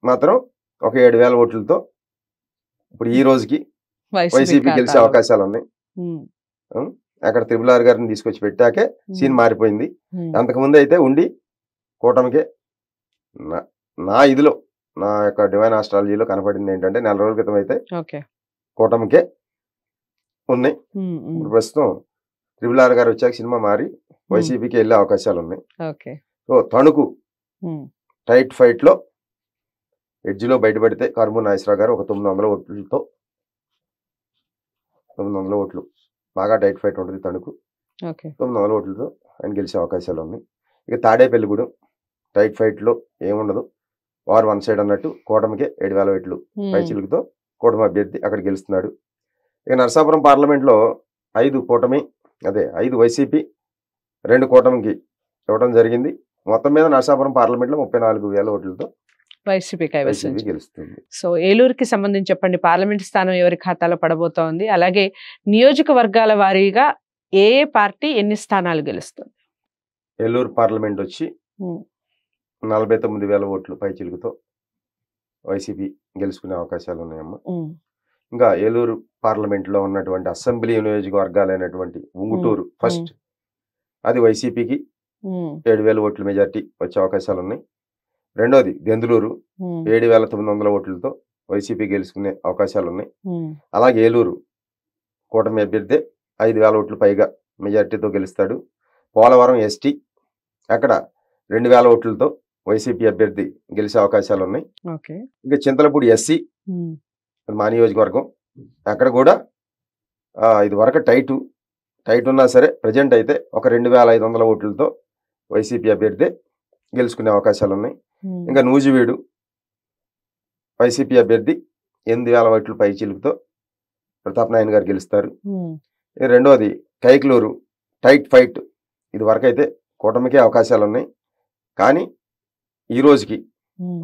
మాత్రం ఒక 7,000 ఓట్లతో ఇప్పుడు ఈ రోజుకి వైసీపీ గెలిచే అవకాశాలు ఉన్నాయి. అక్కడ త్రిపుల్ ఆర్ గారిని తీసుకొచ్చి పెట్టాకే సీన్ మారిపోయింది. అంతకుముందు అయితే ఉండి కూటమికే నా ఇదిలో నా యొక్క డివైన్ ఆస్ట్రాలజీలో కనపడింది ఏంటంటే 4 రోజుల క్రితం అయితే కూటమికే ఉన్నాయి. ప్రస్తుతం త్రిపుల్ ఆర్ గారు వచ్చాక సినిమా మారి వైసీపీకి వెళ్ళే అవకాశాలు ఉన్నాయి. సో తణుకు టైట్ ఫైట్ లో ఎడ్జిలో బయటపడితే కర్మూర్ నాగేశ్వరరావు గారు ఒక 900 ఓట్లతో 900 ఓట్లు బాగా టైట్ ఫైట్ ఉంటుంది. తణుకు 900 ఓట్లతో ఆయన గెలిచే అవకాశాలు ఉన్నాయి. ఇక తాడేపల్లిగూడెం టైట్ ఫైట్ లో ఏముండదు, వార్ వన్ సైడ్ అన్నట్టు కూటమికే 7,000 ఓట్లు పైచిలుకుతో కూటమి అభ్యర్థి అక్కడ గెలుస్తున్నాడు. ఇక నరసాపురం పార్లమెంట్ లో 5 కూటమి 5 వైసీపీ 2 కూటమికి ఇవ్వడం జరిగింది. మొత్తం మీద నరసాపురం పార్లమెంట్ లో 34,000 ఓట్లతో వైసీపీ గెలుస్తుంది. సో ఏలూరుకి సంబంధించి చెప్పండి, పార్లమెంట్ స్థానం ఎవరి ఖాతాలో పడబోతోంది, అలాగే నియోజకవర్గాల వారీగా ఏ పార్టీ ఎన్ని స్థానాలు గెలుస్తుంది? ఏలూరు పార్లమెంట్ వచ్చి 49,000 ఓట్లు పైచిలుకుతో వైసీపీ గెలుచుకునే అవకాశాలు ఉన్నాయమ్మా. ఇంకా ఏలూరు పార్లమెంట్ లో ఉన్నటువంటి అసెంబ్లీ నియోజకవర్గాలైనటువంటి ఉంగుటూరు ఫస్ట్, అది వైసీపీకి 7,000 ఓట్ల మెజార్టీ వచ్చే అవకాశాలు ఉన్నాయి. రెండోది దెందులూరు 7,900 ఓట్లతో వైసీపీ గెలుచుకునే అవకాశాలు ఉన్నాయి. అలాగే ఏలూరు కూటమి అభ్యర్థి 5,000 ఓట్లు పైగా మెజార్టీతో గెలుస్తాడు. పోలవరం ఎస్టీ అక్కడ 2,000 ఓట్లతో వైసీపీ అభ్యర్థి గెలిచే అవకాశాలు ఉన్నాయి. ఇంకా చింతలపూడి ఎస్సీ మా నియోజకవర్గం అక్కడ కూడా ఇది వరకు టైట్ ఉన్నా సరే ప్రజెంట్ అయితే ఒక 2,500 ఓట్లతో వైసీపీ అభ్యర్థి గెలుచుకునే అవకాశాలు ఉన్నాయి. ఇంకా నూజివీడు వైసీపీ అభ్యర్థి 8,000 ఓట్ల పై చిలుకుతో ప్రతాప్ నారాయణ గారు గెలుస్తారు. రెండోది కైకలూరు టైట్ ఫైట్, ఇది వరకు అయితే కూటమికే అవకాశాలు ఉన్నాయి. కానీ ఈ రోజుకి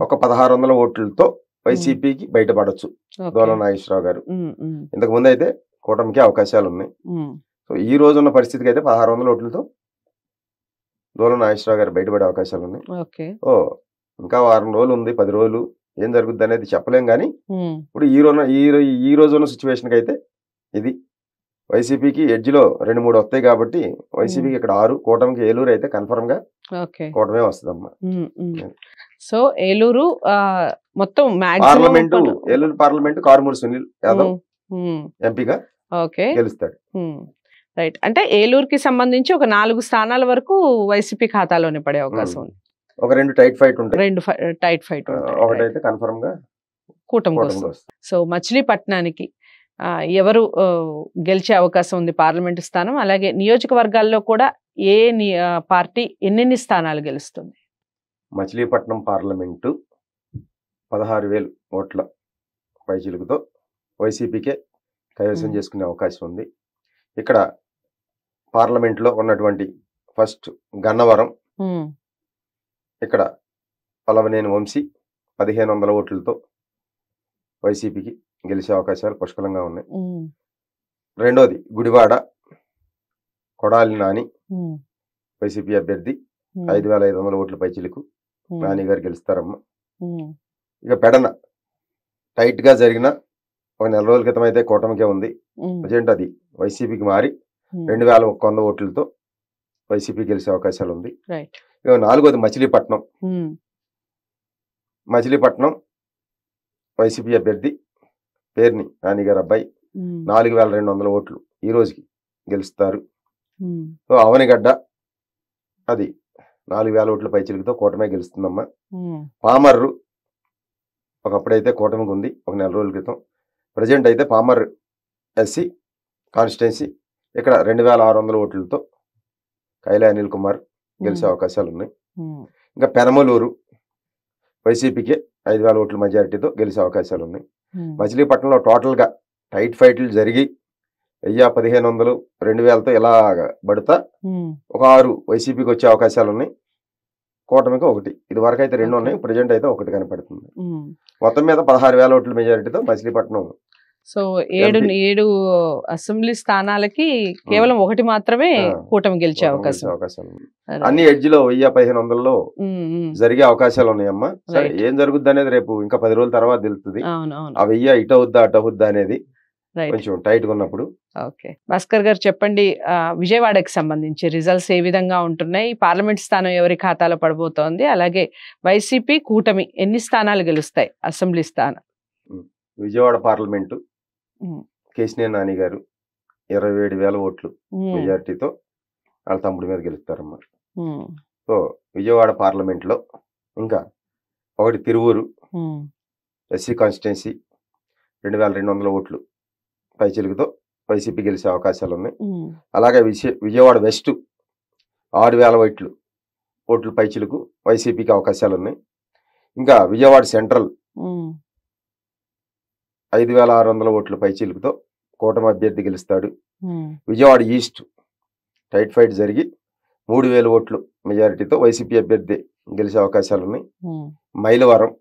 ఒక 1,600 ఓట్లతో వైసీపీకి బయటపడవచ్చు దోల నాగేశ్వరరావు గారు. ఇంతకు ముందు అయితే కూటమికే అవకాశాలు ఉన్నాయి. సో ఈ రోజు ఉన్న పరిస్థితికి అయితే 1,600 ఓట్లతో దోల నాగేశ్వరరావు గారు బయటపడే అవకాశాలు ఉన్నాయి. ఇంకా వారం రోజులు ఉంది, 10 రోజులు ఏం జరుగుద్ది అనేది చెప్పలేం. కానీ ఇప్పుడు ఈ రోజు ఉన్న సిచ్యువేషన్కి అయితే ఇది వైసీపీకి ఎడ్జ్లో 2-3 వస్తాయి కాబట్టి వైసీపీకి ఇక్కడ 6, కూటమికి ఏలూరు అయితే కన్ఫర్మ్ గా కూటమే వస్తుందమ్మా. సో ఏలూరు మొత్తం ఏలూరు పార్లమెంట్ కారుమూరి సునీల్ యాదవ్ ఎంపీగా గెలుస్తాడు. రైట్, అంటే ఏలూరుకి సంబంధించి ఒక 4 స్థానాల వరకు వైసీపీ ఖాతాలోనే పడే అవకాశం ఉంది. ఒక 2 టైట్ ఫైట్ ఉంటాయి, 2 టైట్ ఫైట్ ఒకటైతే కన్ఫర్మ్ గా కూటమికి వస్తుంది. సో మచిలీపట్నానికి ఎవరు గెలిచే అవకాశం ఉంది పార్లమెంటు స్థానం? అలాగే నియోజకవర్గాల్లో కూడా ఏ పార్టీ ఎన్నెన్ని స్థానాలు గెలుస్తుంది? మచిలీపట్నం పార్లమెంటు 16,000 ఓట్ల పైచిలుకుతో వైసీపీకే కైవసం చేసుకునే అవకాశం ఉంది. ఇక్కడ పార్లమెంట్లో ఉన్నటువంటి ఫస్ట్ గన్నవరం, ఇక్కడ పలవనేని వంశీ 1,500 ఓట్లతో వైసీపీకి గెలిచే అవకాశాలు పుష్కలంగా ఉన్నాయి. రెండోది గుడివాడ కొడాలి నాని వైసీపీ అభ్యర్థి 5,500 ఓట్ల పైచిలుకు నాని గారు గెలుస్తారమ్మా. ఇక పెడన టైట్ గా జరిగిన ఒక 4 రోజుల క్రితం అయితే కూటమికే ఉంది, ప్రజెంట్ అది వైసీపీకి మారి 2,100 ఓట్లతో వైసీపీ గెలిచే అవకాశాలు ఉంది. ఇక 4వది మచిలీపట్నం వైసీపీ అభ్యర్థి పేర్ని నాని గారు అబ్బాయి 4,200 ఓట్లు ఈ రోజుకి గెలుస్తారు. సో అవనిగడ్డ అది 4,000 ఓట్ల పైచిలుకుతో కూటమే గెలుస్తుందమ్మా. పామర్రు ఒకప్పుడైతే కూటమికి ఉంది ఒక 4 రోజుల క్రితం, ప్రజెంట్ అయితే పామర్ ఎస్సీ కాన్స్టిట్యున్సీ ఇక్కడ 2,600 ఓట్లతో కైలా అనిల్ కుమార్ గెలిచే అవకాశాలు ఉన్నాయి. ఇంకా పెనమలూరు వైసీపీకి 5,000 ఓట్ల మెజారిటీతో గెలిచే అవకాశాలు ఉన్నాయి. మచిలీపట్నంలో టోటల్ గా టైట్ ఫైట్లు జరిగి 1,000, 1,500, 2,000తో ఇలా పడతా ఒక 6 వైసీపీకి వచ్చే అవకాశాలు ఉన్నాయి. కూటమికి 1, ఇది వరకు అయితే 2 ఉన్నాయి, ప్రజెంట్ అయితే 1 కనపడుతుంది. మొత్తం మీద 16,000 ఓట్ల మెజారిటీతో మచిలీపట్నం. సో 7 అసెంబ్లీ స్థానాలకి కేవలం 1 మాత్రమే కూటమి గెలిచే అవకాశం. అన్ని ఎడ్జ్లో 1,000-1,500లో జరిగే అవకాశాలు ఉన్నాయమ్మా. సరే ఏం జరుగుద్ది అనేది రేపు ఇంకా 10 రోజుల తర్వాత తెలుస్తుంది. ఆ 1000 ఇటు అవుద్దా అటు అవుద్దా అనేది కొంచెం టైట్ గా ఉన్నప్పుడు. ఓకే భాస్కర్ గారు చెప్పండి, విజయవాడకి సంబంధించి రిజల్ట్స్ ఏ విధంగా ఉంటున్నాయి? పార్లమెంట్ స్థానం ఎవరి ఖాతాలో పడబోతోంది? అలాగే వైసీపీ కూటమి ఎన్ని స్థానాలు గెలుస్తాయి అసెంబ్లీ స్థానం? విజయవాడ పార్లమెంటు కేశినేని నాని గారు 27,000 ఓట్లు మెజారిటీతో వాళ్ళ తమ్ముడి మీద గెలుస్తారమ్మా. సో విజయవాడ పార్లమెంట్ లో ఇంకా ఒకటి తిరువూరు ఎస్సీ కాన్స్టిట్యున్సీ 2,200 ఓట్లు పైచిలుకుతో వైసీపీ గెలిచే అవకాశాలు ఉన్నాయి. అలాగే విజయవాడ వెస్ట్ 6,000 ఓట్లు పైచిలుకు వైసీపీకి అవకాశాలు ఉన్నాయి. ఇంకా విజయవాడ సెంట్రల్ 5,600 ఓట్ల పైచిలుకుతో కూటమి అభ్యర్థి గెలుస్తాడు. విజయవాడ ఈస్ట్ టైట్ ఫైట్ జరిగి 3,000 ఓట్లు మెజారిటీతో వైసీపీ అభ్యర్థి గెలిచే అవకాశాలు ఉన్నాయి. మైలవరం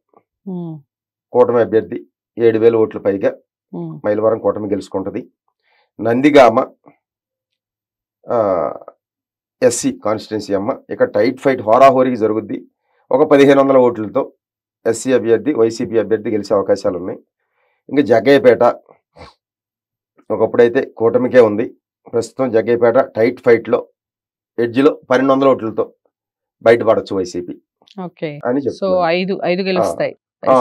కూటమి అభ్యర్థి 7,000 ఓట్ల పైగా మైలవరం కూటమి గెలుచుకుంటది. నందిగామ ఎస్సీ కాన్స్టిట్యున్సీ అమ్మ, ఇక్కడ టైట్ ఫైట్ హోరాహోరీకి జరుగుద్ది. ఒక 1,500 ఓట్లతో ఎస్సీ అభ్యర్థి వైసీపీ అభ్యర్థి గెలిచే అవకాశాలు ఉన్నాయి. ఇంకా జగ్గయ్యపేట ఒకప్పుడైతే కూటమికే ఉంది, ప్రస్తుతం జగ్గయ్యపేట టైట్ ఫైట్లో ఎడ్జ్లో 1,200 ఓట్లతో బయటపడచ్చు వైసీపీ. ఓకే. అని సో చెప్తున్నారు. 5 గెలుస్తాయి.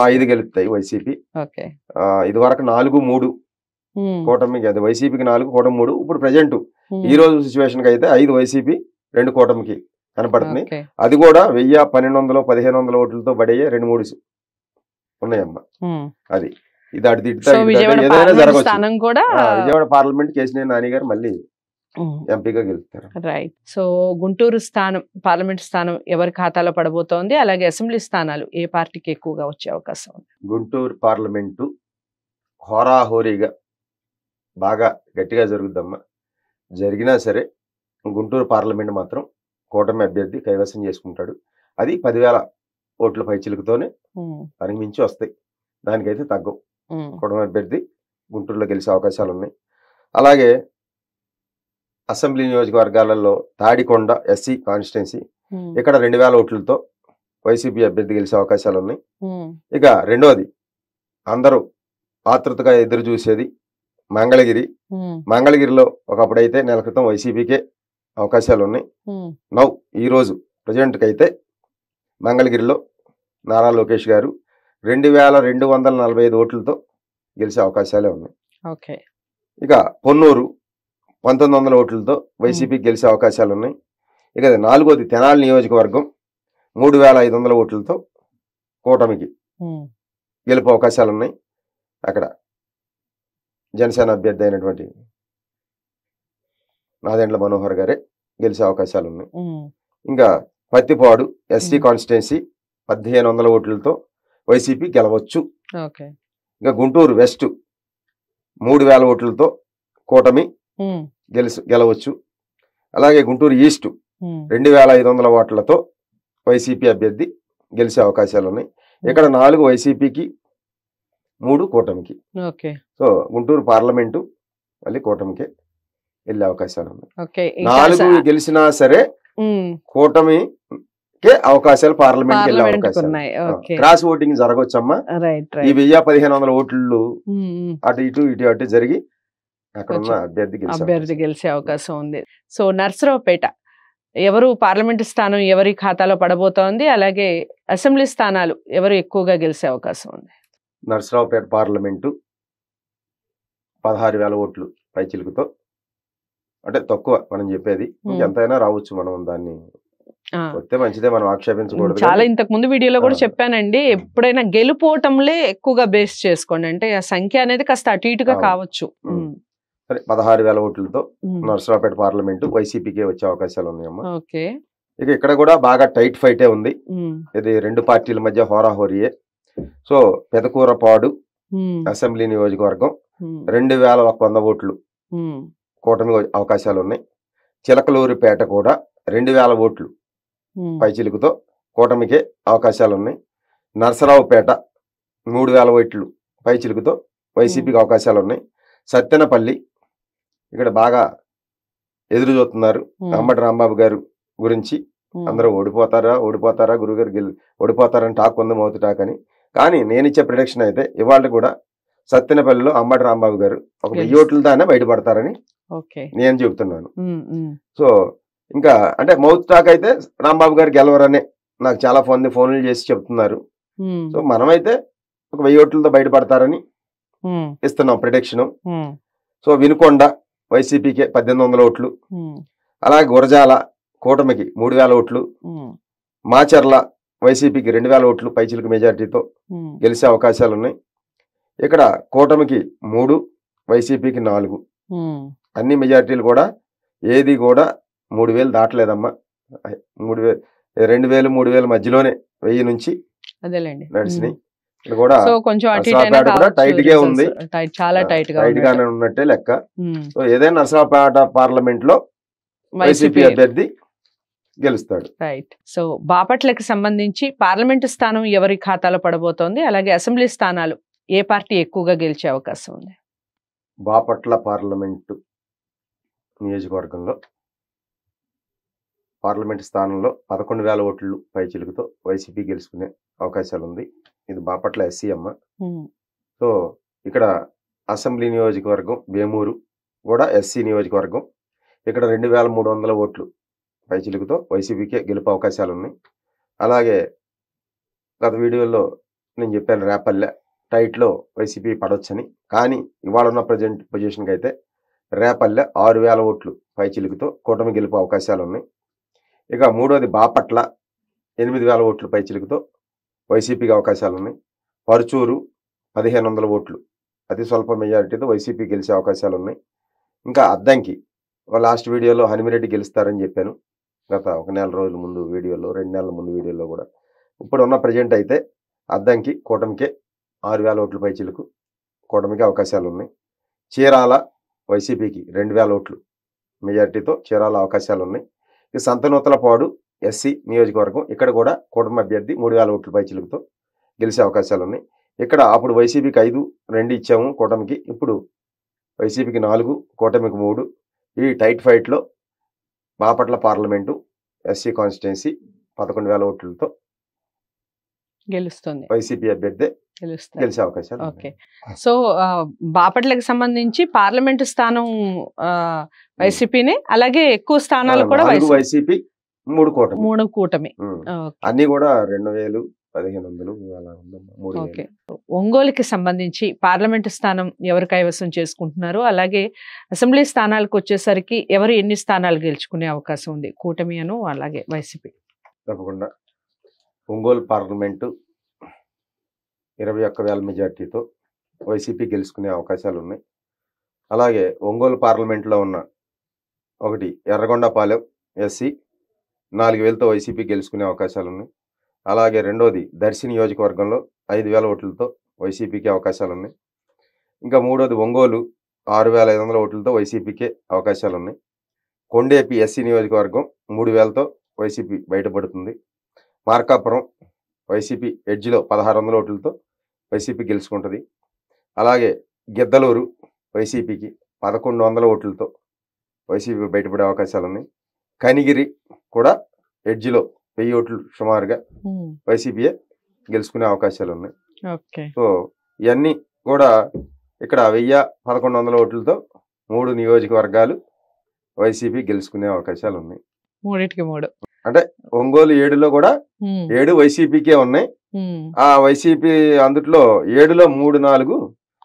5 గెలుస్తాయి వైసీపీ. ఓకే. ఇది వరకు 4-3 కూటమికి, అది వైసీపీకి 4, కూటమి 3. ఇప్పుడు ప్రజెంట్ ఈ రోజు సిచ్యువేషన్ కి అయితే 5 వైసీపీ, 2 కూటమికి కనపడుతున్నాయి. అది కూడా 1000, 1200, 1500 ఓట్లతో పడేయే 2-3 ఉన్నాయమ్మా. అది ఇది అటు తిట్టుతా ఏదైనా జరగవచ్చు. విజయవాడ పార్లమెంట్ కేశినేని నాని గారు మళ్ళీ ఎంపీగా గెలుస్తారు. రైట్. సో గుంటూరు స్థానం, పార్లమెంట్ స్థానం ఎవరి ఖాతాలో పడబోతోంది, అలాగే అసెంబ్లీ స్థానాలు ఏ పార్టీకి ఎక్కువగా వచ్చే అవకాశం ఉంది? గుంటూరు పార్లమెంటు హోరాహోరీగా బాగా గట్టిగా జరుగుద్దమ్మా. జరిగినా సరే గుంటూరు పార్లమెంట్ మాత్రం కూటమి అభ్యర్థి కైవసం చేసుకుంటాడు. అది 10,000 ఓట్ల పైచిలుకుతోనే దానికి మించి వస్తాయి. దానికైతే తగ్గవు. కూటమి అభ్యర్థి గుంటూరులో గెలిచే అవకాశాలు ఉన్నాయి. అలాగే అసెంబ్లీ నియోజకవర్గాలలో తాడికొండ ఎస్సీ కాన్స్టిట్యున్సీ, ఇక్కడ 2,000 ఓట్లతో వైసీపీ అభ్యర్థి గెలిచే అవకాశాలు ఉన్నాయి. ఇక రెండోది అందరూ ఆతృతగా ఎదురు చూసేది మంగళగిరి. మంగళగిరిలో ఒకప్పుడైతే నెల క్రితం వైసీపీకే అవకాశాలు ఉన్నాయి. ఈ రోజు ప్రజెంట్కి అయితే మంగళగిరిలో నారా లోకేష్ గారు 2,245 ఓట్లతో గెలిచే అవకాశాలే ఉన్నాయి. ఇక పొన్నూరు 1,900 ఓట్లతో వైసీపీకి గెలిచే అవకాశాలు ఉన్నాయి. ఇక నాలుగోది తెనాలి నియోజకవర్గం 3,500 ఓట్లతో కూటమికి గెలుపు అవకాశాలు ఉన్నాయి. అక్కడ జనసేన అభ్యర్థి అయినటువంటి నాదెండ్ల మనోహర్ గారే గెలిచే అవకాశాలు ఉన్నాయి. ఇంకా పత్తిపాడు ఎస్టీ కాన్స్టిట్యున్సీ 1,500 ఓట్లతో వైసీపీ గెలవచ్చు. ఇంకా గుంటూరు వెస్ట్ 3,000 ఓట్లతో కూటమి గెలవచ్చు. అలాగే గుంటూరు ఈస్ట్ 2,500 ఓట్లతో వైసీపీ అభ్యర్థి గెలిచే అవకాశాలు ఉన్నాయి. ఇక్కడ 4 వైసీపీకి, 3 కూటమికి. సో గుంటూరు పార్లమెంటు మళ్ళీ కూటమికి వెళ్ళే అవకాశాలు ఉన్నాయి. 4 గెలిచినా సరే కూటమికే అవకాశాలు పార్లమెంట్ వెళ్ళే అవకాశాలు. క్రాస్ ఓటింగ్ జరగవచ్చమ్మా. ఈ 1,000-1,500 ఓట్లు అటు ఇటు జరిగి అక్కడ ఉన్న అభ్యర్థి గెలిచే అవకాశం ఉంది. సో నర్సరావుపేట ఎవరు పార్లమెంట్ స్థానం ఎవరి ఖాతాలో పడబోతోంది, అలాగే అసెంబ్లీ స్థానాలు ఎవరు ఎక్కువగా గెలిచే అవకాశం ఉంది? నర్సరావుపేట పార్లమెంటు 16,000 ఓట్లు పైచిలుకుతో, అంటే తక్కువ మనం చెప్పేది, ఎంతైనా రావచ్చు. మనం దాన్ని వస్తే మంచిదే, మనం ఆక్షేపించకూడదు. చాలా ఇంతకు ముందు వీడియోలో కూడా చెప్పానండి, ఎప్పుడైనా గెలుపోవటంలే ఎక్కువగా బేస్ చేసుకోండి. అంటే ఆ సంఖ్య అనేది కాస్త అటు ఇటుగా కావచ్చు. 16,000 ఓట్లతో నర్సరావుపేట పార్లమెంటు వైసీపీకే వచ్చే అవకాశాలు ఉన్నాయమ్మా. ఇక ఇక్కడ కూడా బాగా టైట్ ఫైటే ఉంది. ఇది 2 పార్టీల మధ్య హోరాహోరీయే. సో పెదకూరపాడు అసెంబ్లీ నియోజకవర్గం 2,100 ఓట్లు కూటమి అవకాశాలు ఉన్నాయి. చిలకలూరిపేట కూడా 2,000 ఓట్లు పైచిలుకుతో కూటమికే అవకాశాలు ఉన్నాయి. నర్సరావుపేట 3,000 ఓట్లు పైచిలుకుతో వైసీపీకి అవకాశాలు ఉన్నాయి. సత్తెనపల్లి ఇక్కడ బాగా ఎదురు చూస్తున్నారు అంబటి రాంబాబు గారు గురించి. అందరూ ఓడిపోతారా గురుగారు ఓడిపోతారని టాక్ ఉంది, మౌత్ టాక్ అని. కానీ నేను ఇచ్చే ప్రిడిక్షన్ అయితే ఇవాళ కూడా సత్తెనపల్లిలో అంబటి రాంబాబు గారు ఒక 1000 ఓట్లతోనే బయటపడతారని నేను చెబుతున్నాను. సో ఇంకా అంటే మౌత్ టాక్ అయితే రాంబాబు గారు గెలవరనే నాకు చాలా ఫోన్లు చేసి చెప్తున్నారు. సో మనమైతే ఒక 1000 ఓట్లతో బయటపడతారని ఇస్తున్నాం ప్రిడిక్షన్. సో వినుకొండ వైసీపీకి 1,800 ఓట్లు, అలాగే గురజాల కూటమికి 3,000 ఓట్లు, మాచర్ల వైసీపీకి 2,000 ఓట్లు పైచిలుకు మెజారిటీతో గెలిచే అవకాశాలు ఉన్నాయి. ఇక్కడ కూటమికి 3, వైసీపీకి 4. అన్ని మెజారిటీలు కూడా ఏది కూడా 3,000 దాటలేదమ్మా. 2,000, 3,000 మధ్యలోనే 1000 నుంచి నడిచినాయి. కూడా టైట్ గా ఉంది, చాలా టైట్ గానే ఉన్నట్టే లెక్క. సో ఏదైనా నర్సరావుపేట పార్లమెంట్ లో వైసీపీ అభ్యర్థి గెలుస్తాడు. రైట్. సో బాపట్లకి సంబంధించి పార్లమెంటు స్థానం ఎవరి ఖాతాలో పడబోతోంది, అలాగే అసెంబ్లీ స్థానాలు ఏ పార్టీ ఎక్కువగా గెలిచే అవకాశం ఉంది? బాపట్ల పార్లమెంటు నియోజకవర్గంలో పార్లమెంట్ స్థానంలో 11,000 ఓట్లు పైచిలుకుతో వైసీపీ గెలుచుకునే అవకాశాలు ఉంది. ఇది బాపట్ల ఎస్సీ అమ్మ. సో ఇక్కడ అసెంబ్లీ నియోజకవర్గం వేమూరు కూడా ఎస్సీ నియోజకవర్గం. ఇక్కడ 2,300 ఓట్లు పైచిలుకుతో వైసీపీకే గెలుపు అవకాశాలు ఉన్నాయి. అలాగే గత వీడియోలో నేను చెప్పాను రేపల్లె టైట్లో వైసీపీ పడవచ్చని. కానీ ఇవాళ ఉన్న ప్రజెంట్ పొజిషన్కి అయితే రేపల్లె 6,000 ఓట్లు పైచిలుకుతో కూటమి గెలుపు అవకాశాలు ఉన్నాయి. ఇక మూడోది బాపట్ల 8,000 ఓట్లు పైచిలుకుతో వైసీపీకి అవకాశాలు ఉన్నాయి. పరుచూరు 1,500 ఓట్లు అతి స్వల్ప మెజారిటీతో వైసీపీ గెలిచే అవకాశాలు ఉన్నాయి. ఇంకా అద్దంకి లాస్ట్ వీడియోలో హనుమిరెడ్డి గెలుస్తారని చెప్పాను గత 1 నెల రోజుల ముందు వీడియోలో, 2 నెలల ముందు వీడియోలో కూడా. ఇప్పుడు ఉన్న ప్రజెంట్ అయితే అద్దంకి కూటమికే 6,000 ఓట్లు పైచిలుకు కూటమికి అవకాశాలు ఉన్నాయి. చీరాల వైసీపీకి 2,000 ఓట్లు మెజారిటీతో చీరాల అవకాశాలు ఉన్నాయి. ఈ సంతనూతలపాడు ఎస్సీ నియోజకవర్గం ఇక్కడ కూడా కూటమి అభ్యర్థి 3,000 ఓట్లు పైచిలుకుతో గెలిచే అవకాశాలు ఉన్నాయి. ఇక్కడ అప్పుడు వైసీపీకి 5-2 ఇచ్చాము కూటమికి, ఇప్పుడు వైసీపీకి 4 కూటమికి 3. ఈ టైట్ ఫైట్లో బాపట్ల పార్లమెంటు ఎస్సీ కాన్స్టిట్యున్సీ 11,000 ఓట్లతో గెలుస్తుంది, వైసీపీ అభ్యర్థి గెలుస్తుంది. గెలిచే అవకాశాలు ఓకే. సో బాపట్లకు సంబంధించి పార్లమెంటు స్థానం వైసీపీనే, అలాగే ఎక్కువ స్థానాలు కూడా వైసీపీ 3 కూటమి. 3 కూటమి. అన్ని కూడా 2,000, 1,500 అలా ఉందమ్మా. 3,000. ఓకే. ఒంగోలుకి సంబంధించి పార్లమెంటు స్థానం ఎవరు కైవసం చేసుకుంటున్నారు, అలాగే అసెంబ్లీ స్థానాలకు వచ్చేసరికి ఎవరు ఎన్ని స్థానాలు గెలుచుకునే అవకాశం ఉంది, కూటమి అను అలాగే వైసీపీ? తప్పకుండా ఒంగోలు పార్లమెంటు 21,000 మెజార్టీతో వైసీపీ గెలుచుకునే అవకాశాలు ఉన్నాయి. అలాగే ఒంగోలు పార్లమెంట్లో ఉన్న ఒకటి ఎర్రగొండపాలెం ఎస్సీ 4,000తో వైసీపీ గెలుచుకునే అవకాశాలు ఉన్నాయి. అలాగే రెండోది దర్శి నియోజకవర్గంలో 5,000 ఓట్లతో వైసీపీకి అవకాశాలు ఉన్నాయి. ఇంకా మూడోది ఒంగోలు 6,500 ఓట్లతో వైసీపీకే అవకాశాలు ఉన్నాయి. కొండేపి ఎస్సీ నియోజకవర్గం 3,000తో వైసీపీ బయటపడుతుంది. మార్కాపురం వైసీపీ ఎడ్జ్లో 1,600 ఓట్లతో వైసీపీ గెలుచుకుంటుంది. అలాగే గిద్దలూరు వైసీపీకి 1,100 ఓట్లతో వైసీపీ బయటపడే అవకాశాలు ఉన్నాయి. కనిగిరి కూడా ఎడ్జ్లో 1000 ఓట్లు సుమారుగా వైసీపీయే గెలుచుకునే అవకాశాలు ఉన్నాయి. సో ఇవన్నీ కూడా ఇక్కడ 1,000-1,100 ఓట్లతో 3 నియోజకవర్గాలు వైసీపీ గెలుచుకునే అవకాశాలు ఉన్నాయి. 3కి 3 అంటే ఒంగోలు 7లో కూడా 7 వైసీపీకే ఉన్నాయి. ఆ వైసీపీ అందుట్లో 7లో 3-4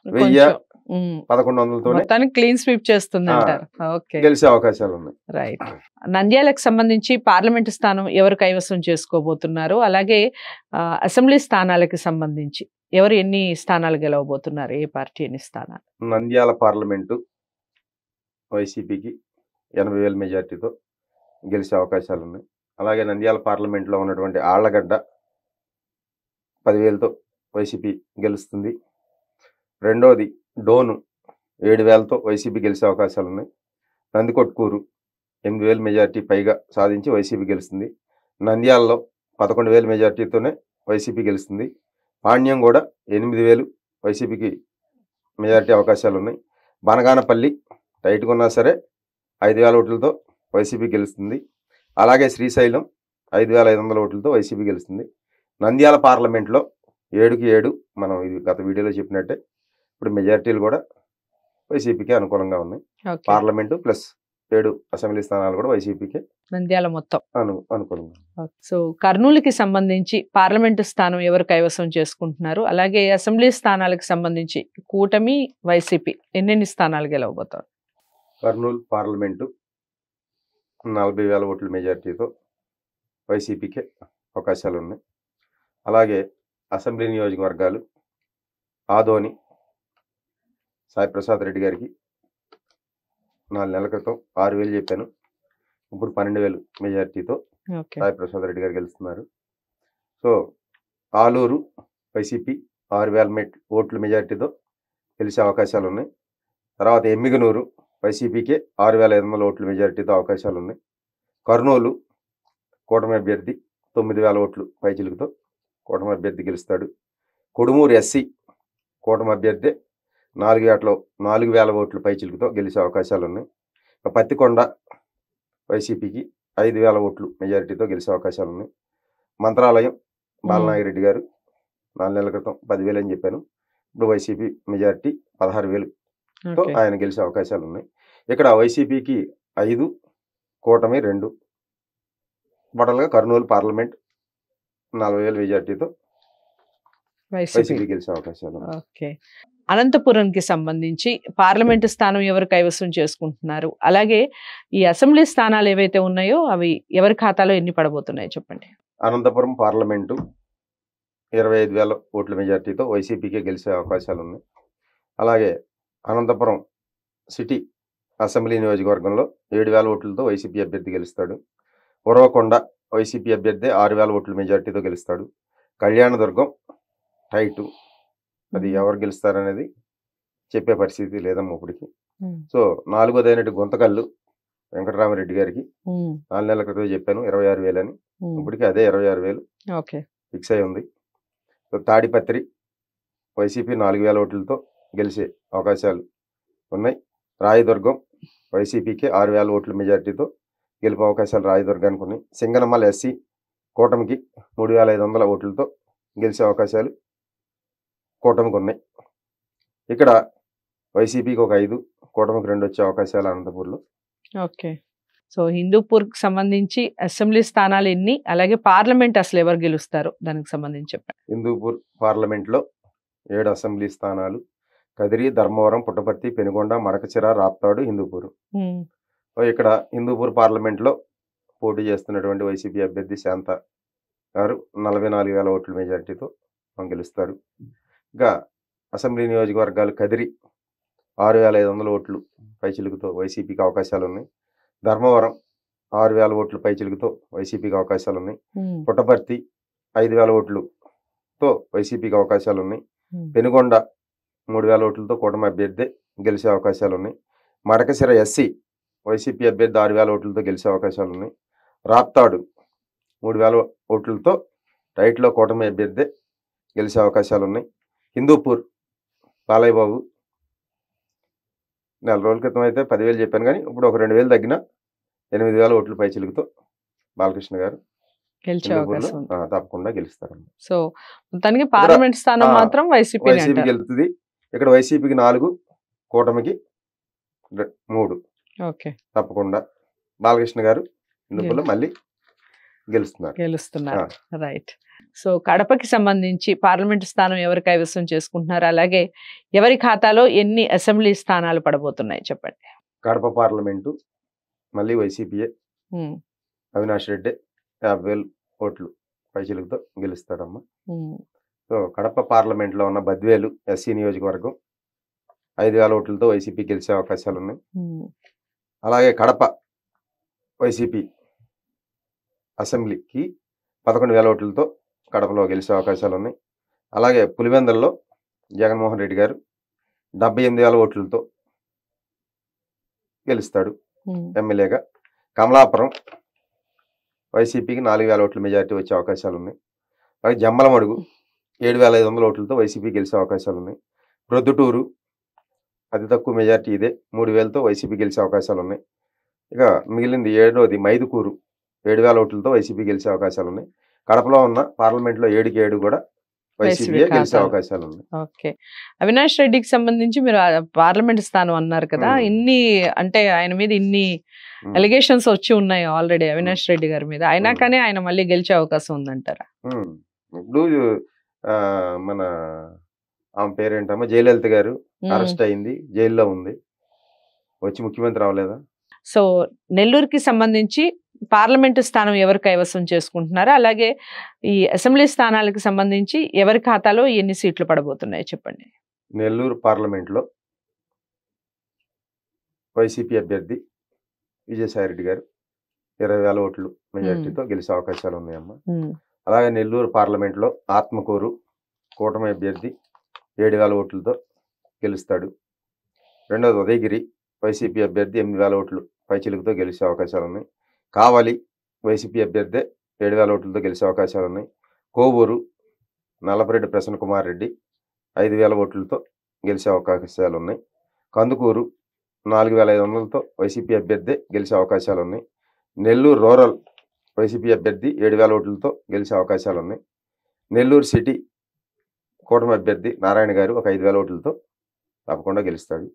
1,100 క్లీన్ స్వీప్ చేస్తుంది అంటారు. గెలిచే అవకాశాలు ఉన్నాయి. రైట్. నంద్యాలకు సంబంధించి పార్లమెంటు స్థానం ఎవరు కైవసం చేసుకోబోతున్నారు, అలాగే అసెంబ్లీ స్థానాలకు సంబంధించి ఎవరు ఎన్ని స్థానాలు గెలవబోతున్నారు, ఏ పార్టీ ఎన్ని స్థానాలు? నంద్యాల పార్లమెంటు వైసీపీకి 80,000 మెజార్టీతో గెలిచే అవకాశాలు ఉన్నాయి. అలాగే నంద్యాల పార్లమెంట్లో ఉన్నటువంటి ఆళ్లగడ్డ 10,000తో వైసీపీ గెలుస్తుంది. రెండోది డోను 7,000తో వైసీపీ గెలిచే అవకాశాలు ఉన్నాయి. నందికొట్కూరు 8,000 మెజార్టీ పైగా సాధించి వైసీపీ గెలుస్తుంది. నంద్యాలలో 11,000 మెజార్టీతోనే వైసీపీ గెలుస్తుంది. పాణ్యం కూడా 8,000 వైసీపీకి మెజార్టీ అవకాశాలు ఉన్నాయి. బనగానపల్లి టైట్గా ఉన్నా సరే 5,000 ఓట్లతో వైసీపీ గెలుస్తుంది. అలాగే శ్రీశైలం 5,500 ఓట్లతో వైసీపీ గెలుస్తుంది. నంద్యాల పార్లమెంట్లో 7కి 7 మనం ఇది గత వీడియోలో చెప్పినట్టే ఇప్పుడు మెజారిటీలు కూడా వైసీపీకి అనుకూలంగా ఉన్నాయి. పార్లమెంటు ప్లస్ 7 అసెంబ్లీ స్థానాలు కూడా వైసీపీకి నంద్యాల మొత్తం అనుకూలంగా. సో కర్నూలుకి సంబంధించి పార్లమెంటు స్థానం ఎవరు కైవసం చేసుకుంటున్నారు, అలాగే అసెంబ్లీ స్థానాలకు సంబంధించి కూటమి వైసీపీ ఎన్నెన్ని స్థానాలు గెలవబోతారు? కర్నూలు పార్లమెంటు 40,000 ఓట్ల మెజార్టీతో వైసీపీకి అవకాశాలు ఉన్నాయి. అలాగే అసెంబ్లీ నియోజకవర్గాలు ఆదోని సాయిప్రసాద్ రెడ్డి గారికి 4 నెలల క్రితం 6,000 చెప్పాను, ఇప్పుడు 12,000 మెజార్టీతో సాయిప్రసాద్ రెడ్డి గారు గెలుస్తున్నారు. సో ఆలూరు వైసీపీ 6,000 ఓట్ల మెజార్టీతో గెలిచే అవకాశాలు ఉన్నాయి. తర్వాత ఎమ్మిగనూరు వైసీపీకి 6,500 ఓట్ల మెజారిటీతో అవకాశాలు ఉన్నాయి. కర్నూలు కూటమి అభ్యర్థి 9,000 ఓట్లు పైచిలుకుతో కూటమి అభ్యర్థి గెలుస్తాడు. కొడుమూరు ఎస్సీ కూటమి అభ్యర్థి 4,000 ఓట్లు పైచిలుకుతో గెలిచే అవకాశాలు ఉన్నాయి. పత్తికొండ వైసీపీకి 5,000 ఓట్లు మెజారిటీతో గెలిచే అవకాశాలు ఉన్నాయి. మంత్రాలయం బాలనాగిరెడ్డి గారు 4 నెలల క్రితం 10,000 అని చెప్పాను, ఇప్పుడు వైసీపీ మెజారిటీ 16,000తో ఆయన గెలిచే అవకాశాలు ఉన్నాయి. ఇక్కడ వైసీపీకి 5, కూటమి 2. టోటల్గా కర్నూలు పార్లమెంట్ 40,000 మెజార్టీతో వైసీపీ గెలిచే అవకాశాలు ఉన్నాయి. ఓకే. అనంతపురంకి సంబంధించి పార్లమెంటు స్థానం ఎవరు కైవసం చేసుకుంటున్నారు, అలాగే ఈ అసెంబ్లీ స్థానాలు ఏవైతే ఉన్నాయో అవి ఎవరి ఖాతాలో ఎన్ని పడబోతున్నాయి చెప్పండి. అనంతపురం పార్లమెంటు 25,000 ఓట్ల మెజార్టీతో వైసీపీకే గెలిచే అవకాశాలు ఉన్నాయి. అలాగే అనంతపురం సిటీ అసెంబ్లీ నియోజకవర్గంలో 7,000 ఓట్లతో వైసీపీ అభ్యర్థి గెలుస్తాడు. ఉరవకొండ వైసీపీ అభ్యర్థి 6,000 ఓట్ల మెజార్టీతో గెలుస్తాడు. కళ్యాణదుర్గం టైటు, అది ఎవరు గెలుస్తారనేది చెప్పే పరిస్థితి లేదమ్మా ఇప్పటికి. సో 4వదైనట్టు గుంతకల్లు వెంకటరామరెడ్డి గారికి 4 నెలల క్రితం చెప్పాను 26,000 అని, ఇప్పటికి అదే 26,000 ఫిక్స్ అయి ఉంది. సో తాడిపత్రి వైసీపీ 4,000 ఓట్లతో గెలిచే అవకాశాలు ఉన్నాయి. రాయదుర్గం వైసీపీకి 6,000 ఓట్ల మెజార్టీతో గెలుపు అవకాశాలు రాయదుర్గానికి ఉన్నాయి. సింగనమల ఎస్సీ కూటమికి 3,500 ఓట్లతో గెలిచే అవకాశాలు కూటమికి ఉన్నాయి. ఇక్కడ వైసీపీకి ఒక 5, కూటమికి 2 వచ్చే అవకాశాలు అనంతపూర్లో. ఓకే. సో హిందూపూర్కి సంబంధించి అసెంబ్లీ స్థానాలు ఎన్ని, అలాగే పార్లమెంట్ అసలు ఎవరు గెలుస్తారు దానికి సంబంధించి చెప్పండి. హిందూపూర్ పార్లమెంట్లో 7 అసెంబ్లీ స్థానాలు. కదిరి, ధర్మవరం, పుట్టపర్తి, పెనుగొండ, మడకచిర, రాప్తాడు, హిందూపూర్. ఇక్కడ హిందూపూర్ పార్లమెంట్లో పోటీ చేస్తున్నటువంటి వైసీపీ అభ్యర్థి శాంత గారు 44,000 ఓట్ల మెజార్టీతో గెలుస్తారు. ఇంకా అసెంబ్లీ నియోజకవర్గాలు కదిరి 6,500 ఓట్లు పైచిలుకుతో వైసీపీకి అవకాశాలు ఉన్నాయి. ధర్మవరం 6,000 ఓట్లు పైచిలుకుతో వైసీపీకి అవకాశాలు ఉన్నాయి. పుట్టపర్తి 5,000 ఓట్లుతో వైసీపీకి అవకాశాలు ఉన్నాయి. పెనుగొండ 3,000 ఓట్లతో కూటమి అభ్యర్థి గెలిచే అవకాశాలు ఉన్నాయి. మడకసిర ఎస్సీ వైసీపీ అభ్యర్థి 6,000 ఓట్లతో గెలిచే అవకాశాలు ఉన్నాయి. రాప్తాడు 3,000 ఓట్లతో రైట్లో కూటమి అభ్యర్థి గెలిచే అవకాశాలు ఉన్నాయి. హిందూపూర్ బాలయ్య బాబు 4 రోజుల క్రితం అయితే 10,000 చెప్పాను, కానీ ఇప్పుడు ఒక 2,000 తగ్గిన 8,000 ఓట్ల పైచిలుకుతో బాలకృష్ణ గారు తప్పకుండా గెలుస్తారు. సో మొత్తానికి పార్లమెంట్ స్థానం మాత్రం వైసీపీ గెలుస్తుంది. ఇక్కడ వైసీపీకి 4, కూటమికి 3. ఓకే, తప్పకుండా బాలకృష్ణ గారు హిందూపూర్లో మళ్ళీ గెలుస్తున్నారు. రైట్. సో కడపకి సంబంధించి పార్లమెంట్ స్థానం ఎవరు కైవసం చేసుకుంటున్నారు, అలాగే ఎవరి ఖాతాలో ఎన్ని అసెంబ్లీ స్థానాలు పడబోతున్నాయి చెప్పండి. కడప పార్లమెంటు మళ్ళీ వైసీపీయే. అవినాష్ రెడ్డి 50,000 ఓట్లు పైచిలుకుతో గెలుస్తాడమ్మా. సో కడప పార్లమెంట్లో ఉన్న బద్వేలు ఎస్సీ నియోజకవర్గం 5,000 ఓట్లతో వైసీపీ గెలిచే అవకాశాలు ఉన్నాయి. అలాగే కడప వైసీపీ అసెంబ్లీకి 11,000 ఓట్లతో కడపలో గెలిచే అవకాశాలు ఉన్నాయి. అలాగే పులివెందులలో జగన్మోహన్ రెడ్డి గారు 78,000 ఓట్లతో గెలుస్తాడు ఎమ్మెల్యేగా. కమలాపురం వైసీపీకి 4,000 ఓట్ల మెజార్టీ వచ్చే అవకాశాలు ఉన్నాయి. అలాగే జమ్మలమడుగు 7,500 ఓట్లతో వైసీపీ గెలిచే అవకాశాలు ఉన్నాయి. ప్రొద్దుటూరు అతి తక్కువ మెజార్టీ ఇదే, 3,000తో వైసీపీ గెలిచే అవకాశాలు ఉన్నాయి. ఇక మిగిలింది 7వది మైదుకూరు 7,000 ఓట్లతో వైసీపీ గెలిచే అవకాశాలు ఉన్నాయి. కడపలో ఉన్న పార్లమెంట్లో 7కి 7 కూడా వైసీపీ గెలిచే అవకాశాలు ఉన్నాయి. ఓకే. అవినాష్ రెడ్డికి సంబంధించి మీరు పార్లమెంట్ స్థానం అన్నారు కదా, ఇన్ని అంటే ఆయన మీద ఇన్ని అలిగేషన్స్ వచ్చి ఉన్నాయి ఆల్రెడీ అవినాష్ రెడ్డి గారి మీద, అయినా కానీ ఆయన మళ్ళీ గెలిచే అవకాశం ఉందంటారా? ఇప్పుడు మన ఆమె పేరేంటమ్మా జయలలిత గారు అరెస్ట్ అయింది, జైల్లో ఉంది, వచ్చి ముఖ్యమంత్రి అవ్వలేదా? సో నెల్లూరుకి సంబంధించి పార్లమెంటు స్థానం ఎవరు కైవసం చేసుకుంటున్నారో, అలాగే ఈ అసెంబ్లీ స్థానాలకు సంబంధించి ఎవరి ఖాతాలో ఎన్ని సీట్లు పడబోతున్నాయి చెప్పండి. నెల్లూరు పార్లమెంట్లో వైసీపీ అభ్యర్థి విజయసాయిరెడ్డి గారు 20,000 ఓట్లు మెజార్టీతో గెలిచే అవకాశాలు ఉన్నాయమ్మా. అలాగే నెల్లూరు పార్లమెంట్లో ఆత్మకూరు కూటమి అభ్యర్థి 7,000 ఓట్లతో గెలుస్తాడు. రెండవది ఉదయగిరి వైసీపీ అభ్యర్థి 8,000 ఓట్లు పైచిలుకుతో గెలిచే అవకాశాలు ఉన్నాయి. కావలి వైసీపీ అభ్యర్థి 7,000 ఓట్లతో గెలిచే అవకాశాలు ఉన్నాయి. కోవూరు నల్లపరెడ్డి ప్రసన్న కుమార్ రెడ్డి 5,000 ఓట్లతో గెలిచే అవకాశాలు ఉన్నాయి. కందుకూరు 4,500తో వైసీపీ అభ్యర్థి గెలిచే అవకాశాలు ఉన్నాయి. నెల్లూరు రూరల్ వైసీపీ అభ్యర్థి 7,000 ఓట్లతో గెలిచే అవకాశాలు ఉన్నాయి. నెల్లూరు సిటీ కూటమి అభ్యర్థి నారాయణ గారు ఒక 5,000 ఓట్లతో తప్పకుండా గెలుస్తాడు.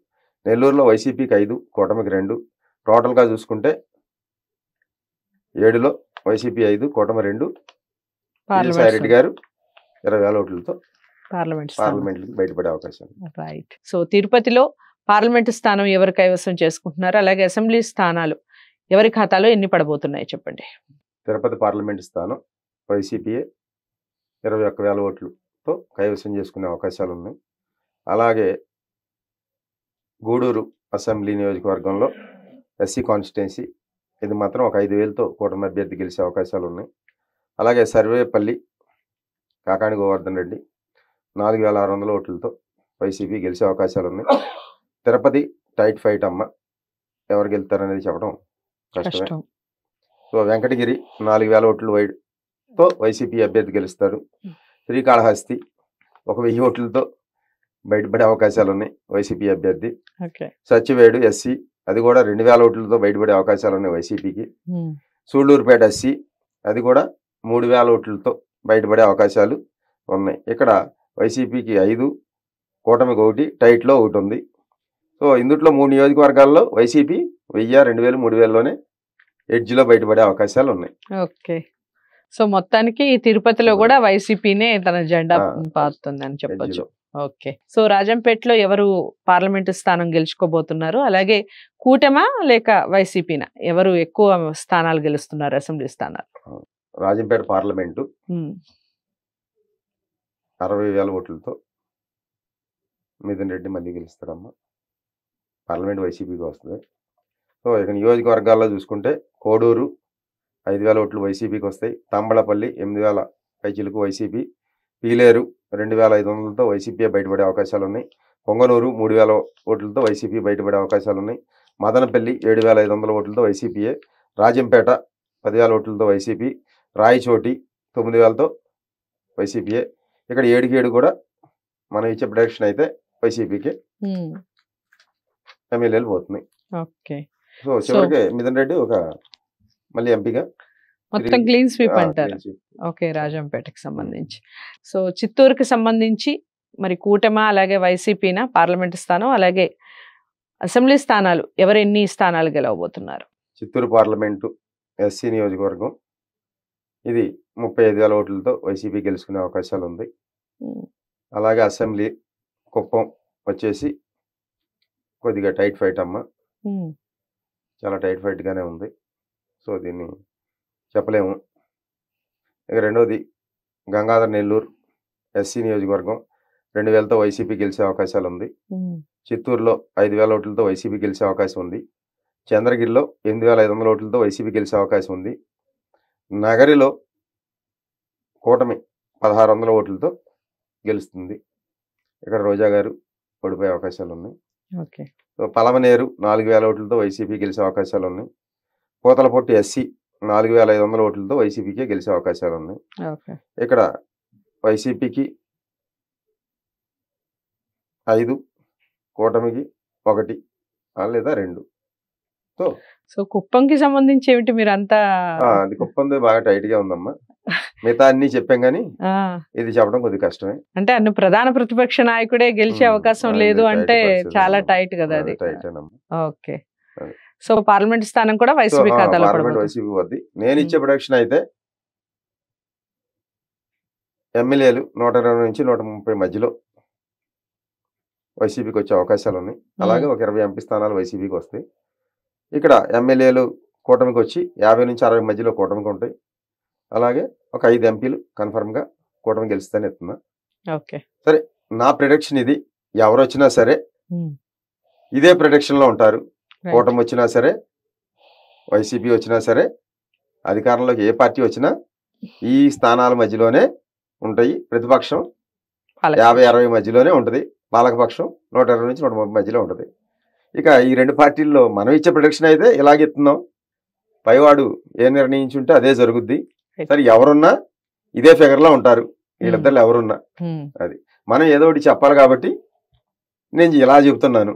నెల్లూరులో వైసీపీకి 5, కూటమికి 2, టోటల్గా చూసుకుంటే 7లో వైసీపీ 5, కూటమి 2, విజయసాయిరెడ్డి గారు 20,000 ఓట్లతో పార్లమెంట్కి బయటపడే అవకాశం. రైట్. సో తిరుపతిలో పార్లమెంటు స్థానం ఎవరు కైవసం చేసుకుంటున్నారు, అలాగే అసెంబ్లీ స్థానాలు ఎవరి ఖాతాలో ఎన్ని పడబోతున్నాయి చెప్పండి. తిరుపతి పార్లమెంటు స్థానం వైసీపీఏ 21,000 ఓట్లతో కైవసం చేసుకునే అవకాశాలు ఉన్నాయి. అలాగే గూడూరు అసెంబ్లీ నియోజకవర్గంలో ఎస్సీ కాన్స్టిట్యున్సీ ఇది మాత్రం ఒక 5,000తో కూటమి అభ్యర్థి గెలిచే అవకాశాలు ఉన్నాయి. అలాగే సర్వేపల్లి కాకాణి గోవర్ధన్ రెడ్డి 4,600 ఓట్లతో వైసీపీ గెలిచే అవకాశాలు ఉన్నాయి. తిరుపతి టైట్ ఫైట్ అమ్మ, ఎవరు గెలుతారనేది చెప్పడం కష్టమే. సో వెంకటగిరి 4,000 ఓట్లు వైడ్తో వైసీపీ అభ్యర్థి గెలుస్తారు. శ్రీకాళహస్తి 1,000 ఓట్లతో బయటపడే అవకాశాలు ఉన్నాయి వైసీపీ అభ్యర్థి. సచివేడు ఎస్సీ అది కూడా 2,000 ఓట్లతో బయటపడే అవకాశాలు ఉన్నాయి వైసీపీకి. సూళ్లూరుపేట ఎస్సీ అది కూడా 3,000 ఓట్లతో బయటపడే అవకాశాలు ఉన్నాయి. ఇక్కడ వైసీపీకి 5, కూటమికి 1, టైట్లో 1 ఉంది. సో ఇందుట్లో 3 నియోజకవర్గాల్లో వైసీపీ 1,000, 2,000, 3,000లోనే ఎడ్జ్లో బయటపడే అవకాశాలు ఉన్నాయి. ఓకే. సో మొత్తానికి తిరుపతిలో కూడా వైసీపీనే తన జెండా పారుతుంది అని చెప్పొచ్చు. ఓకే. సో రాజంపేటలో ఎవరు పార్లమెంటు స్థానం గెలుచుకోబోతున్నారు, అలాగే కూటమా లేక వైసీపీనా, ఎవరు ఎక్కువ స్థానాలు గెలుస్తున్నారు అసెంబ్లీ స్థానాలు? రాజంపేట పార్లమెంటు 60,000 ఓట్లతో మిథున్ రెడ్డి మళ్ళీ గెలుస్తాడమ్మా. పార్లమెంట్ వైసీపీకి వస్తుంది. సో ఇక నియోజకవర్గాల్లో చూసుకుంటే కోడూరు 5,000 ఓట్లు వైసీపీకి వస్తాయి. తంబళపల్లి 8,000 పైచిలకు వైసీపీ. పీలేరు 2,500తో వైసీపీ బయటపడే అవకాశాలు ఉన్నాయి. పొంగనూరు 3,000 ఓట్లతో వైసీపీ బయటపడే అవకాశాలు ఉన్నాయి. మదనపల్లి 7,500 ఓట్లతో వైసీపీయే. రాజంపేట 10,000 ఓట్లతో వైసీపీ. రాయచోటి 9,000తో వైసీపీయే. ఇక్కడ 7 కూడా మనం ఇచ్చే ప్రొడక్షన్ అయితే వైసీపీకి ఎమ్మెల్యేలు పోతున్నాయి. సో చివరికి మిథున్ రెడ్డి ఒక మళ్ళీ ఎంపీగా మొత్తం క్లీన్ స్వీప్ అంటారు. ఓకే. రాజంపేటకి సంబంధించి. సో చిత్తూరుకి సంబంధించి మరి కూటమా అలాగే వైసీపీనా పార్లమెంటు స్థానం, అలాగే అసెంబ్లీ స్థానాలు ఎవరు ఎన్ని స్థానాలు గెలవబోతున్నారు? చిత్తూరు పార్లమెంటు ఎస్సీ నియోజకవర్గం ఇది 35,000 ఓట్లతో వైసీపీ గెలుచుకునే అవకాశాలు ఉంది. అలాగే అసెంబ్లీ కుప్పం వచ్చేసి కొద్దిగా టైట్ ఫైట్ అమ్మ, చాలా టైట్ ఫైట్గానే ఉంది. సో దీన్ని చెప్పలేము. ఇక రెండోది గంగాధర్ నెల్లూరు ఎస్సీ నియోజకవర్గం 2,000తో వైసీపీ గెలిచే అవకాశాలు ఉంది. చిత్తూరులో 5,000 ఓట్లతో వైసీపీ గెలిచే అవకాశం ఉంది. చంద్రగిరిలో 8,500 ఓట్లతో వైసీపీ గెలిచే అవకాశం ఉంది. నగరిలో కూటమి 1,600 ఓట్లతో గెలుస్తుంది. ఇక్కడ రోజా గారు ఓడిపోయే అవకాశాలు ఉన్నాయి. సో పలమనేరు 4,000 ఓట్లతో వైసీపీ గెలిచే అవకాశాలు ఉన్నాయి. పూతలపొట్టు ఎస్సీ 4,500 ఓట్లతో వైసీపీకి గెలిచే అవకాశాలు ఉన్నాయి. ఇక్కడ వైసీపీకి 5, కూటమికి 1 లేదా 2. సో కుప్పంకి సంబంధించి ఏమిటి మీరంతా? అది కుప్పంది బాగా టైట్ గా ఉందమ్మా. మిగతా అన్ని చెప్పాం కానీ ఇది చెప్పడం కొద్దిగా కష్టమే. అంటే అన్ని ప్రధాన ప్రతిపక్ష నాయకుడే గెలిచే అవకాశం లేదు అంటే చాలా టైట్ కదా అది. ఓకే. సో పార్లమెంట్ స్థానం కూడా వైసీపీ ఖాతాలో వైసీపీ వద్ది. నేను ఇచ్చే ప్రొడక్షన్ అయితే ఎమ్మెల్యేలు 120 నుంచి 130 మధ్యలో వైసీపీకి వచ్చే అవకాశాలు ఉన్నాయి. అలాగే ఒక 20 ఎంపీ స్థానాలు వైసీపీకి వస్తాయి. ఇక్కడ ఎమ్మెల్యేలు కూటమికి వచ్చి 50 నుంచి 60 మధ్యలో కూటమికి ఉంటాయి. అలాగే ఒక 5 ఎంపీలు కన్ఫర్మ్గా కూటమి గెలుస్తానే ఎత్తున్నా. సరే, నా ప్రొడక్షన్ ఇది. ఎవరు వచ్చినా సరే ఇదే ప్రొడక్షన్లో ఉంటారు. కూటమి వచ్చినా సరే, వైసీపీ వచ్చినా సరే, అధికారంలోకి ఏ పార్టీ వచ్చినా ఈ స్థానాల మధ్యలోనే ఉంటాయి. ప్రతిపక్షం 50-60 మధ్యలోనే ఉంటుంది. పాలకపక్షం 120 నుంచి 130 మధ్యలో ఉంటుంది. ఇక ఈ 2 పార్టీల్లో మనం ఇచ్చే ప్రొడక్షన్ అయితే ఇలాగెత్తున్నాం. పైవాడు ఏ నిర్ణయించుంటే అదే జరుగుద్ది. సరే, ఎవరున్నా ఇదే ఫిగర్లో ఉంటారు. వీళ్ళిద్దరు ఎవరున్నా అది మనం ఏదో ఒకటి చెప్పాలి కాబట్టి నేను ఇలా చెబుతున్నాను.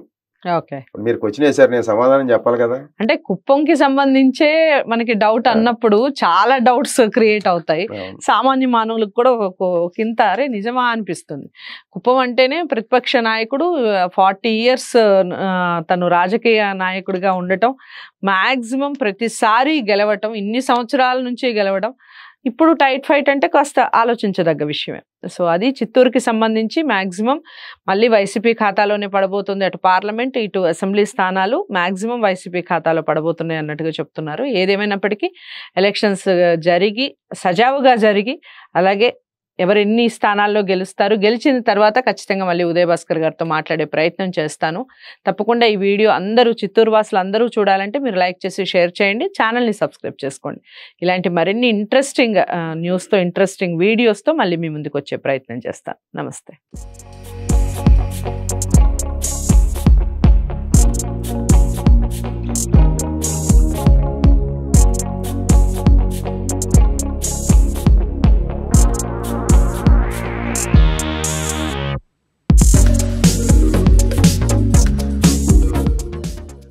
మీరు క్వశ్చన్ వేసారు, నేను సమాధానం చెప్పాలి కదా. అంటే కుప్పంకి సంబంధించే మనకి డౌట్ అన్నప్పుడు చాలా డౌట్స్ క్రియేట్ అవుతాయి. సామాన్య మానవులకు కూడా ఒకంత అరే నిజమా అనిపిస్తుంది. కుప్పం అంటేనే ప్రతిపక్ష నాయకుడు 40 years తను రాజకీయ నాయకుడిగా ఉండటం, మాక్సిమం ప్రతిసారి గెలవటం, ఇన్ని సంవత్సరాల నుంచి గెలవడం, ఇప్పుడు టైట్ ఫైట్ అంటే కాస్త ఆలోచించదగ్గ విషయమే. సో అది చిత్తూరుకి సంబంధించి మ్యాక్సిమం మళ్ళీ వైసీపీ ఖాతాలోనే పడబోతుంది. అటు పార్లమెంట్ ఇటు అసెంబ్లీ స్థానాలు మ్యాక్సిమం వైసీపీ ఖాతాలో పడబోతున్నాయి అన్నట్టుగా చెప్తున్నారు. ఏదేమైనప్పటికీ ఎలక్షన్స్ జరిగి సజావుగా జరిగి అలాగే ఎవరు ఎన్ని స్థానాల్లో గెలుస్తారు, గెలిచిన తర్వాత ఖచ్చితంగా మళ్ళీ ఉదయ్ భాస్కర్ గారితో మాట్లాడే ప్రయత్నం చేస్తాను. తప్పకుండా ఈ వీడియో అందరూ చిత్తూరు వాసులు అందరూ చూడాలంటే మీరు లైక్ చేసి షేర్ చేయండి, ఛానల్ని సబ్స్క్రైబ్ చేసుకోండి. ఇలాంటి మరిన్ని ఇంట్రెస్టింగ్ న్యూస్తో ఇంట్రెస్టింగ్ వీడియోస్తో మళ్ళీ మీ ముందుకు వచ్చే ప్రయత్నం చేస్తాను. నమస్తే.